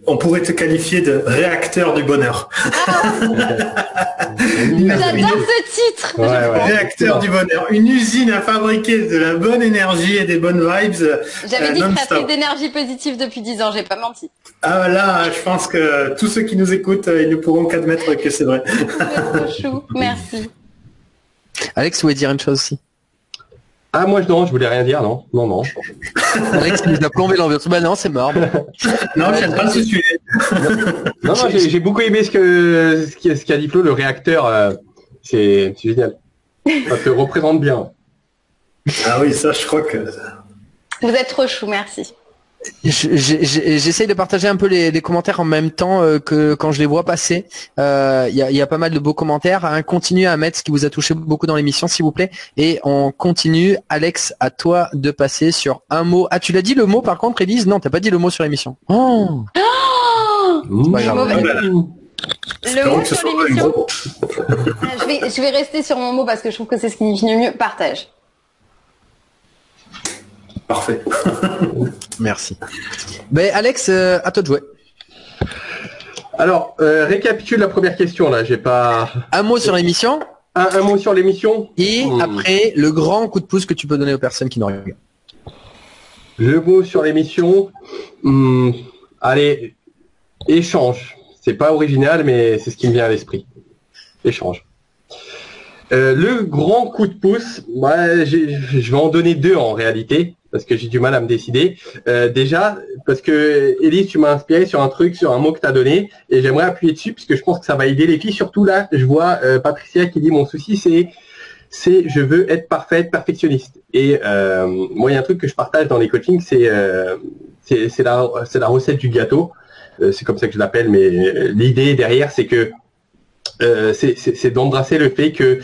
Speaker 3: on pourrait te qualifier de réacteur du bonheur.
Speaker 2: J'adore ce titre.
Speaker 3: Réacteur du bonheur, une usine à fabriquer de la bonne énergie et des bonnes vibes.
Speaker 2: J'avais dit créatrice d'énergie positive depuis 10 ans, j'ai pas menti.
Speaker 3: Ah là, je pense que tous ceux qui nous écoutent, ils ne pourront qu'admettre que c'est vrai.
Speaker 2: C'est trop chou, merci.
Speaker 1: Alex, vous voulez dire une chose aussi?
Speaker 4: Ah, moi, non, je voulais rien dire, non.
Speaker 1: Alex, il nous a plombé l'ambiance. Bah non, c'est mort.
Speaker 3: Non, j'aime pas ce sujet.
Speaker 4: Non, j'ai beaucoup aimé ce qu'a dit Flo, le réacteur. C'est génial. Ça te représente bien.
Speaker 3: Ah oui, ça, je crois que...
Speaker 2: Vous êtes trop chou, merci.
Speaker 1: J'essaye de partager un peu les commentaires en même temps que quand je les vois passer. Il y a pas mal de beaux commentaires. Continuez à mettre ce qui vous a touché beaucoup dans l'émission, s'il vous plaît. Et on continue. Alex, à toi de passer sur un mot. Ah, tu l'as dit le mot par contre, Élise? Non, t'as pas dit le mot sur l'émission.
Speaker 2: Oh
Speaker 1: c'est pas grave.
Speaker 2: Le mot sur l'émission. Je vais rester sur mon mot parce que je trouve que c'est ce qui définit le mieux. Partage.
Speaker 3: Parfait.
Speaker 1: Merci. Ben Alex, à toi de jouer.
Speaker 4: Alors, récapitule la première question là. J'ai pas.
Speaker 1: Un mot sur l'émission.
Speaker 4: Un mot sur l'émission.
Speaker 1: Et après, le grand coup de pouce que tu peux donner aux personnes qui nous regardent.
Speaker 4: Le mot sur l'émission. Allez, échange. C'est pas original, mais c'est ce qui me vient à l'esprit. Échange. Le grand coup de pouce, je vais en donner 2 en réalité, parce que j'ai du mal à me décider. Déjà, parce que Élise, tu m'as inspiré sur un mot que tu as donné, et j'aimerais appuyer dessus, parce que je pense que ça va aider les filles. Surtout là, je vois Patricia qui dit mon souci, c'est je veux être parfaite, perfectionniste. Et moi, il y a un truc que je partage dans les coachings, c'est la recette du gâteau. C'est comme ça que je l'appelle, mais l'idée derrière, c'est que c'est d'embrasser le fait que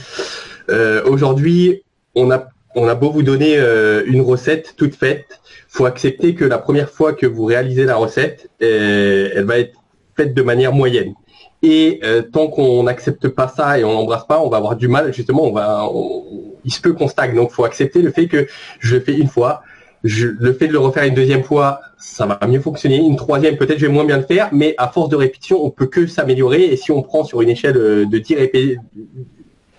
Speaker 4: aujourd'hui on a beau vous donner une recette toute faite, faut accepter que la première fois que vous réalisez la recette, elle va être faite de manière moyenne. Et tant qu'on n'accepte pas ça et on n'embrasse pas, on va avoir du mal. Justement, il se peut qu'on stagne. Donc, faut accepter le fait que je le fais une fois. Le fait de le refaire une deuxième fois, ça va mieux fonctionner. Une troisième, peut-être je vais moins bien le faire, mais à force de répétition, on peut que s'améliorer. Et si on prend sur une échelle de 10 répétitions,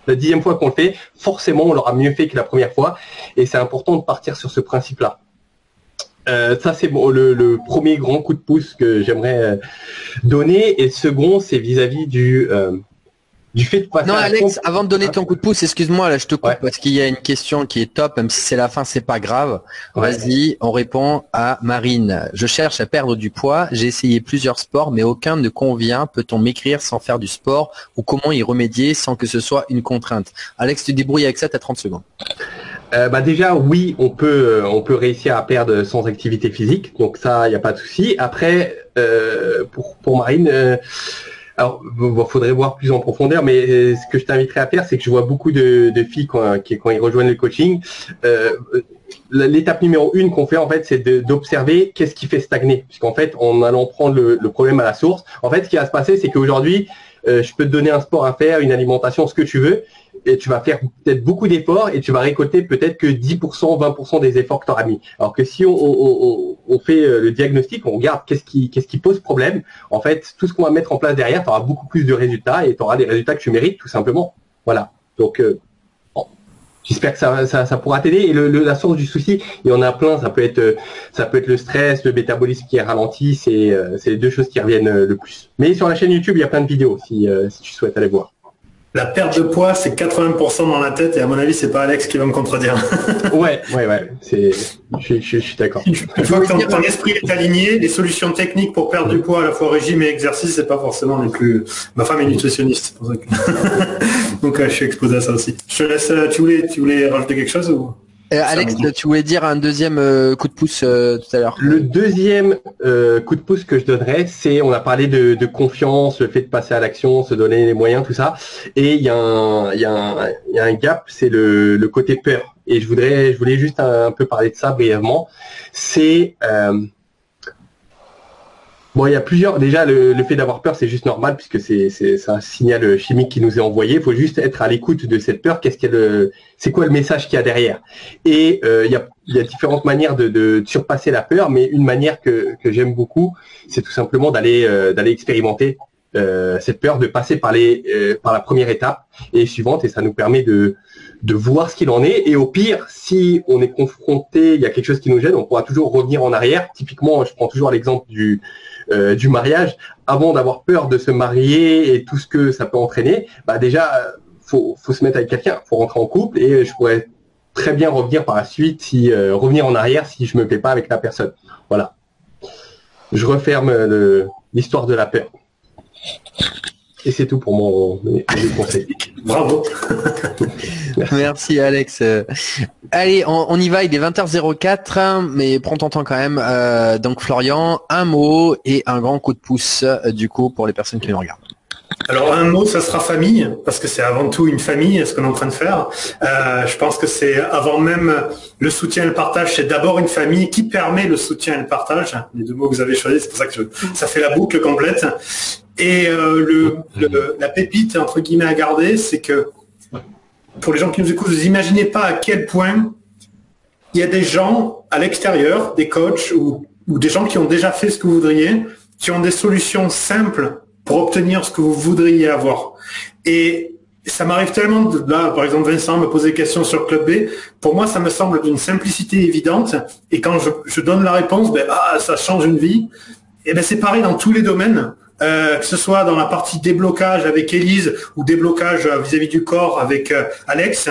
Speaker 4: la 10e fois qu'on le fait, forcément, on l'aura mieux fait que la première fois. Et c'est important de partir sur ce principe-là. Ça, c'est le premier grand coup de pouce que j'aimerais donner. Et le second, c'est vis-à-vis du fait de passer.
Speaker 1: Non, Alex, avant de donner ton coup de pouce, excuse-moi, là, je te coupe parce qu'il y a une question qui est top, même si c'est la fin, c'est pas grave. Vas-y, on répond à Marine. Je cherche à perdre du poids. J'ai essayé plusieurs sports, mais aucun ne convient. Peut-on m'écrire sans faire du sport ou comment y remédier sans que ce soit une contrainte? Alex, tu te débrouilles avec ça, t'as 30 secondes.
Speaker 4: Déjà, oui, on peut réussir à perdre sans activité physique. Donc ça, il n'y a pas de souci. Après, pour Marine, alors, faudrait voir plus en profondeur, mais ce que je t'inviterais à faire, c'est que je vois beaucoup de filles quand ils rejoignent le coaching. L'étape numéro 1 qu'on fait, en fait, c'est d'observer qu'est-ce qui fait stagner. Puisqu'en fait, en allant prendre le problème à la source, en fait, ce qui va se passer, c'est qu'aujourd'hui, je peux te donner un sport à faire, une alimentation, ce que tu veux, et tu vas faire peut-être beaucoup d'efforts et tu vas récolter peut-être que 10%, 20% des efforts que tu auras mis. Alors que si on fait le diagnostic, on regarde qu'est-ce qui pose problème, en fait, tout ce qu'on va mettre en place derrière, tu auras beaucoup plus de résultats et tu auras des résultats que tu mérites, tout simplement. Voilà. Donc, j'espère que ça pourra t'aider. Et la source du souci, il y en a plein. Ça peut être le stress, le métabolisme qui est ralenti. C'est les 2 choses qui reviennent le plus. Mais sur la chaîne YouTube, il y a plein de vidéos si tu souhaites aller voir.
Speaker 3: La perte de poids, c'est 80% dans la tête et à mon avis, c'est pas Alex qui va me contredire.
Speaker 4: Ouais. Je suis d'accord.
Speaker 3: Une fois que ton esprit est aligné, les solutions techniques pour perdre du poids à la fois régime et exercice, c'est pas forcément les plus... Ma femme est nutritionniste, c'est pour ça que... Donc je suis exposé à ça aussi. Je te laisse, tu voulais rajouter quelque chose ou...
Speaker 1: Alex, tu voulais dire un deuxième coup de pouce tout à l'heure.
Speaker 4: Le deuxième coup de pouce que je donnerais, c'est, on a parlé de confiance, le fait de passer à l'action, se donner les moyens, tout ça. Et il y a un gap, c'est le côté peur. Et je voulais juste un peu parler de ça brièvement. C'est bon, il y a plusieurs. Déjà, le fait d'avoir peur, c'est juste normal puisque c'est un signal chimique qui nous est envoyé. Il faut juste être à l'écoute de cette peur. C'est quoi le message qu'il y a derrière? Et il y a différentes manières de surpasser la peur, mais une manière que j'aime beaucoup, c'est tout simplement d'aller expérimenter cette peur, de passer par la première étape et suivante, et ça nous permet de voir ce qu'il en est. Et au pire, si on est confronté, il y a quelque chose qui nous gêne, on pourra toujours revenir en arrière. Typiquement, je prends toujours l'exemple du mariage. Avant d'avoir peur de se marier et tout ce que ça peut entraîner, bah déjà faut se mettre avec quelqu'un, faut rentrer en couple, et je pourrais très bien revenir par la suite, revenir en arrière si je me plais pas avec la personne. Voilà. Je referme l'histoire de la peur. Et c'est tout pour mes conseils.
Speaker 3: Bravo.
Speaker 1: Merci Alex. Allez, on y va, il est 20h04, hein, mais prends ton temps quand même. Donc Florian, un mot et un grand coup de pouce du coup pour les personnes qui nous regardent.
Speaker 3: Alors un mot, ça sera famille, parce que c'est avant tout une famille, ce qu'on est en train de faire. Je pense que c'est avant même le soutien et le partage, c'est d'abord une famille qui permet le soutien et le partage. Les deux mots que vous avez choisis, c'est pour ça que ça fait la boucle complète. Et la pépite, entre guillemets, à garder, c'est que pour les gens qui nous écoutent, vous imaginez pas à quel point il y a des gens à l'extérieur, des coachs ou des gens qui ont déjà fait ce que vous voudriez, qui ont des solutions simples pour obtenir ce que vous voudriez avoir. Et ça m'arrive tellement, là, par exemple, Vincent me posait des questions sur Club B. Pour moi, ça me semble d'une simplicité évidente. Et quand je donne la réponse, ça change une vie. Et c'est pareil dans tous les domaines. Que ce soit dans la partie déblocage avec Élise ou déblocage vis-à-vis du corps avec Alex,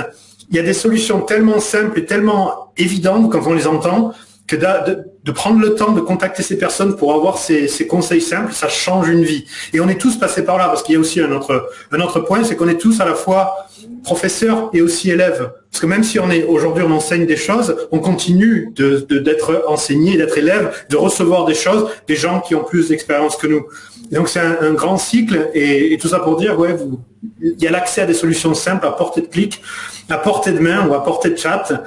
Speaker 3: il y a des solutions tellement simples et tellement évidentes quand on les entend que de prendre le temps de contacter ces personnes pour avoir ces conseils simples, ça change une vie. Et on est tous passés par là, parce qu'il y a aussi un autre point, c'est qu'on est tous à la fois professeurs et aussi élèves. Parce que même si aujourd'hui on enseigne des choses, on continue d'être enseigné, d'être élève, de recevoir des choses, des gens qui ont plus d'expérience que nous. Et donc c'est un grand cycle, et tout ça pour dire, il y a l'accès à des solutions simples à portée de clic, à portée de main ou à portée de chat.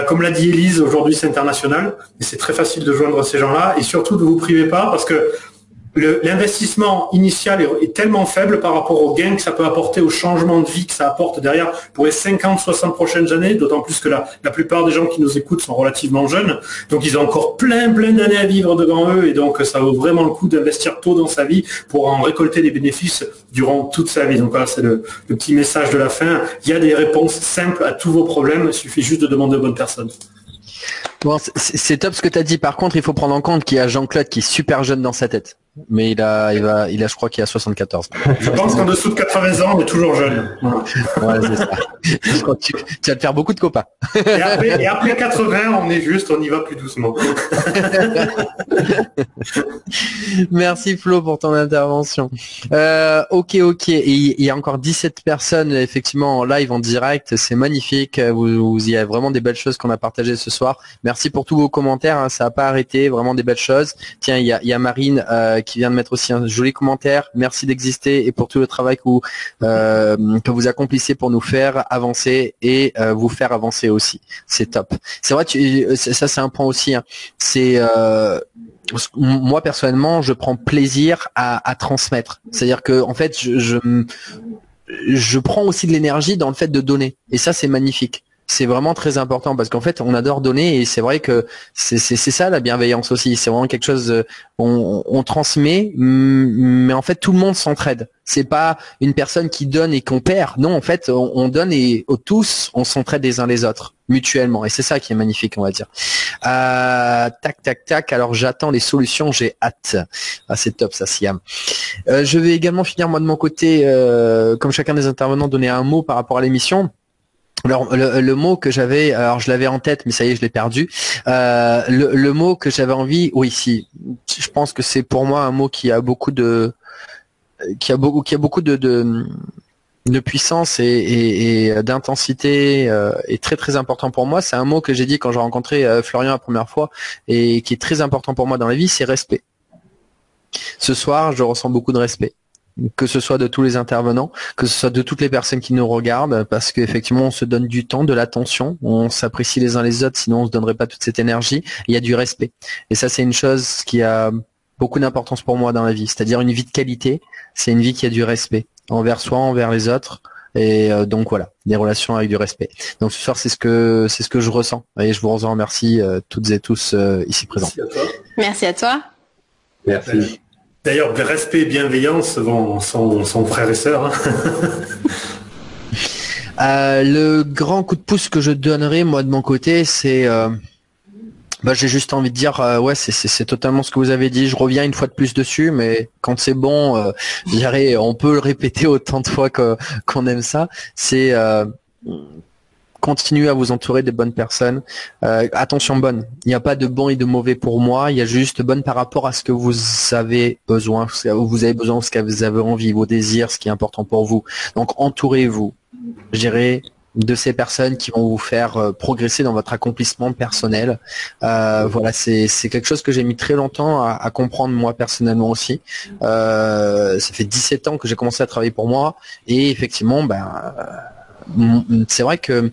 Speaker 3: Comme l'a dit Élise, aujourd'hui c'est international, et c'est très facile de joindre ces gens-là, et surtout ne vous privez pas, parce que l'investissement initial est tellement faible par rapport au gain que ça peut apporter, au changement de vie que ça apporte derrière pour les 50, 60 prochaines années, d'autant plus que la plupart des gens qui nous écoutent sont relativement jeunes, donc ils ont encore plein d'années à vivre devant eux, et donc ça vaut vraiment le coup d'investir tôt dans sa vie pour en récolter des bénéfices durant toute sa vie. Donc voilà, c'est le petit message de la fin. Il y a des réponses simples à tous vos problèmes, il suffit juste de demander aux bonnes personnes.
Speaker 1: Bon, c'est top ce que tu as dit. Par contre, il faut prendre en compte qu'il y a Jean-Claude qui est super jeune dans sa tête. Mais je crois qu'il a 74.
Speaker 3: Je pense qu'en dessous de 80 ans, on est toujours jeune.
Speaker 1: Ouais, c'est ça. Je crois que tu vas te faire beaucoup de copains.
Speaker 3: Et après 80, on y va plus doucement.
Speaker 1: Merci Flo pour ton intervention. Ok. Et il y a encore 17 personnes effectivement en live, en direct. C'est magnifique. Il y a vraiment des belles choses qu'on a partagées ce soir. Merci pour tous vos commentaires. Hein. Ça n'a pas arrêté. Vraiment des belles choses. Tiens, il y a Marine qui vient de mettre aussi un joli commentaire. Merci d'exister et pour tout le travail que vous accomplissez pour nous faire avancer et vous faire avancer aussi. C'est top. C'est vrai, ça c'est un point aussi. Hein. C'est moi personnellement, je prends plaisir à transmettre. C'est-à-dire que en fait, je prends aussi de l'énergie dans le fait de donner. Et ça, c'est magnifique. C'est vraiment très important parce qu'en fait, on adore donner et c'est vrai que c'est ça la bienveillance aussi. C'est vraiment quelque chose, on transmet, mais en fait, tout le monde s'entraide. C'est pas une personne qui donne et qu'on perd. Non, en fait, on donne et tous, on s'entraide les uns les autres mutuellement. Et c'est ça qui est magnifique, on va dire. Tac. Alors, j'attends les solutions, j'ai hâte. Ah, c'est top, ça, Siam. Je vais également finir, moi, de mon côté, comme chacun des intervenants, donner un mot par rapport à l'émission. Alors le mot que j'avais, alors je l'avais en tête, mais ça y est, je l'ai perdu. Le mot que j'avais envie, oui, si, je pense que c'est pour moi un mot qui a beaucoup de de puissance et d'intensité est très très important pour moi. C'est un mot que j'ai dit quand j'ai rencontré Florian la première fois et qui est très important pour moi dans la vie, c'est respect. Ce soir, je ressens beaucoup de respect, que ce soit de tous les intervenants, que ce soit de toutes les personnes qui nous regardent, parce qu'effectivement on se donne du temps, de l'attention, on s'apprécie les uns les autres, sinon on se donnerait pas toute cette énergie. Il y a du respect. Et ça, c'est une chose qui a beaucoup d'importance pour moi dans la vie, c'est-à-dire une vie de qualité, c'est une vie qui a du respect envers soi, envers les autres, et donc voilà, des relations avec du respect. Donc ce soir, c'est ce que je ressens, et je vous en remercie toutes et tous ici présents.
Speaker 3: Merci à toi.
Speaker 2: Merci à toi.
Speaker 4: Merci.
Speaker 3: D'ailleurs, respect et bienveillance sont frères et sœurs.
Speaker 1: Le grand coup de pouce que je donnerais moi de mon côté, c'est j'ai juste envie de dire ouais, c'est totalement ce que vous avez dit. Je reviens une fois de plus dessus, mais quand c'est bon, je dirais, on peut le répéter autant de fois qu'on aime ça. C'est continuez à vous entourer des bonnes personnes. Attention, bonne. Il n'y a pas de bon et de mauvais pour moi. Il y a juste bonne par rapport à ce que vous avez besoin, ce que vous avez besoin, ce que vous avez envie, vos désirs, ce qui est important pour vous. Donc entourez-vous, je dirais, de ces personnes qui vont vous faire progresser dans votre accomplissement personnel. Voilà, c'est quelque chose que j'ai mis très longtemps à comprendre moi personnellement aussi. Ça fait 17 ans que j'ai commencé à travailler pour moi et effectivement, c'est vrai que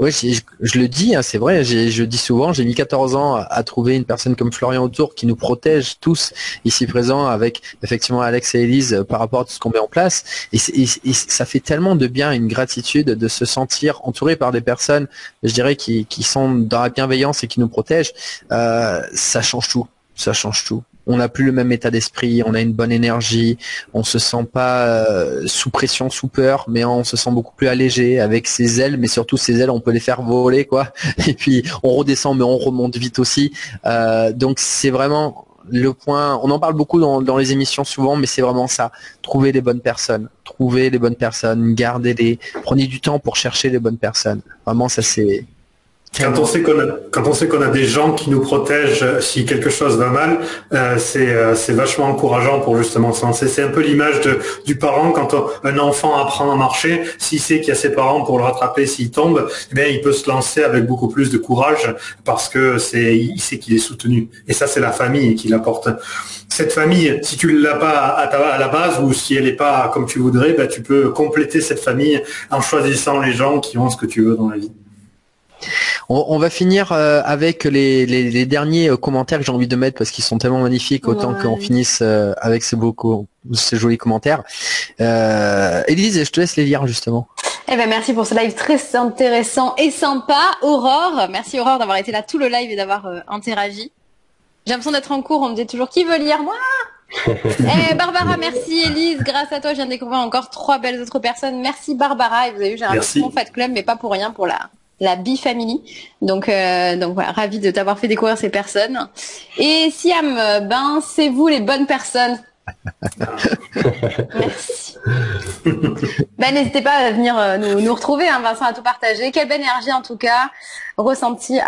Speaker 1: ouais, je le dis, hein, c'est vrai, je dis souvent, j'ai mis 14 ans à trouver une personne comme Florian autour qui nous protège tous ici présents avec effectivement Alex et Elise par rapport à tout ce qu'on met en place et ça fait tellement de bien, une gratitude de se sentir entouré par des personnes, je dirais, qui sont dans la bienveillance et qui nous protègent. Ça change tout, ça change tout. On n'a plus le même état d'esprit, on a une bonne énergie, on se sent pas sous pression, sous peur, mais on se sent beaucoup plus allégé avec ses ailes, mais surtout ses ailes, on peut les faire voler, quoi. Et puis on redescend, mais on remonte vite aussi. Donc c'est vraiment le point. On en parle beaucoup dans les émissions souvent, mais c'est vraiment ça. Trouvez les bonnes personnes, gardez-les, prenez du temps pour chercher les bonnes personnes. Vraiment, ça c'est.
Speaker 3: Quand on sait qu'on a des gens qui nous protègent si quelque chose va mal, c'est vachement encourageant pour justement se lancer. C'est un peu l'image du parent quand un enfant apprend à marcher, s'il sait qu'il y a ses parents pour le rattraper s'il tombe, eh bien il peut se lancer avec beaucoup plus de courage parce que il sait qu'il est soutenu. Et ça, c'est la famille qui l'apporte. Cette famille, si tu l'as pas à la base ou si elle n'est pas comme tu voudrais, ben, tu peux compléter cette famille en choisissant les gens qui ont ce que tu veux dans la vie.
Speaker 1: On va finir avec les derniers commentaires que j'ai envie de mettre parce qu'ils sont tellement magnifiques, autant qu'on finisse avec ces jolis commentaires. Élise, je te laisse les lire justement.
Speaker 2: Eh ben merci pour ce live très intéressant et sympa. Aurore, merci Aurore d'avoir été là tout le live et d'avoir interagi. J'ai l'impression d'être en cours, on me dit toujours qui veut lire moi. Barbara, merci Élise, grâce à toi je viens de découvrir encore 3 belles autres personnes. Merci Barbara, et vous avez vu j'ai un petit fan club mais pas pour rien, pour la B-Family. Donc voilà, ravie de t'avoir fait découvrir ces personnes. Et Siam, c'est vous les bonnes personnes. Merci. N'hésitez pas à venir nous retrouver, hein, Vincent a tout partagé. Quelle belle énergie en tout cas. Ressenti,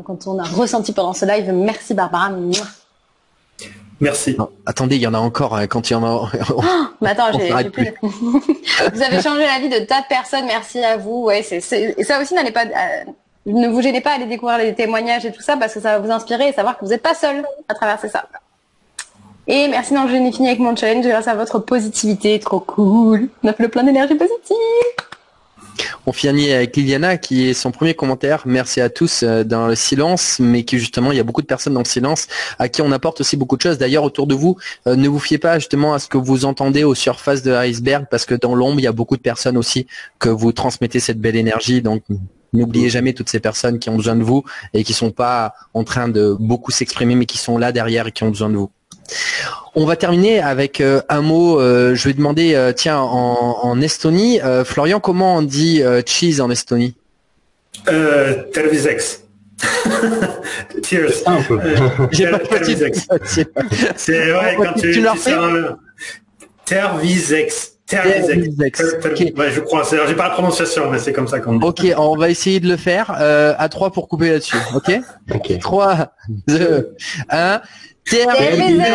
Speaker 2: quand on a ressenti pendant ce live. Merci Barbara.
Speaker 3: Merci.
Speaker 1: Non, attendez, il y en a encore hein, quand il y en a.
Speaker 2: Mais attends, j'ai plus. Vous avez changé la vie de tas de personnes. Merci à vous. Ouais, et ça aussi, n'allez pas, ne vous gênez pas à aller découvrir les témoignages et tout ça parce que ça va vous inspirer et savoir que vous n'êtes pas seul à traverser ça. Et merci, non, je n'ai fini avec mon challenge grâce à votre positivité. Trop cool. On a fait le plein d'énergie positive.
Speaker 1: On finit avec Liliana qui est son premier commentaire. Merci à tous dans le silence, mais qui justement, il y a beaucoup de personnes dans le silence à qui on apporte aussi beaucoup de choses. D'ailleurs, autour de vous, ne vous fiez pas justement à ce que vous entendez aux surfaces de l'iceberg, parce que dans l'ombre, il y a beaucoup de personnes aussi que vous transmettez cette belle énergie. Donc, n'oubliez jamais toutes ces personnes qui ont besoin de vous et qui sont pas en train de beaucoup s'exprimer, mais qui sont là derrière et qui ont besoin de vous. On va terminer avec un mot, je vais demander, tiens, en Estonie, Florian, comment on dit cheese en Estonie?
Speaker 3: Tervisex. Cheers.
Speaker 1: J'ai pas
Speaker 3: Tervisex. C'est ouais, quand tu leur fais Tervisex. Tervisex. Okay. Ouais, je crois. J'ai pas la prononciation, mais c'est comme ça qu'on dit.
Speaker 1: Ok, on va essayer de le faire à 3 pour couper là-dessus. Ok. 3, 2, 1. Tervisex.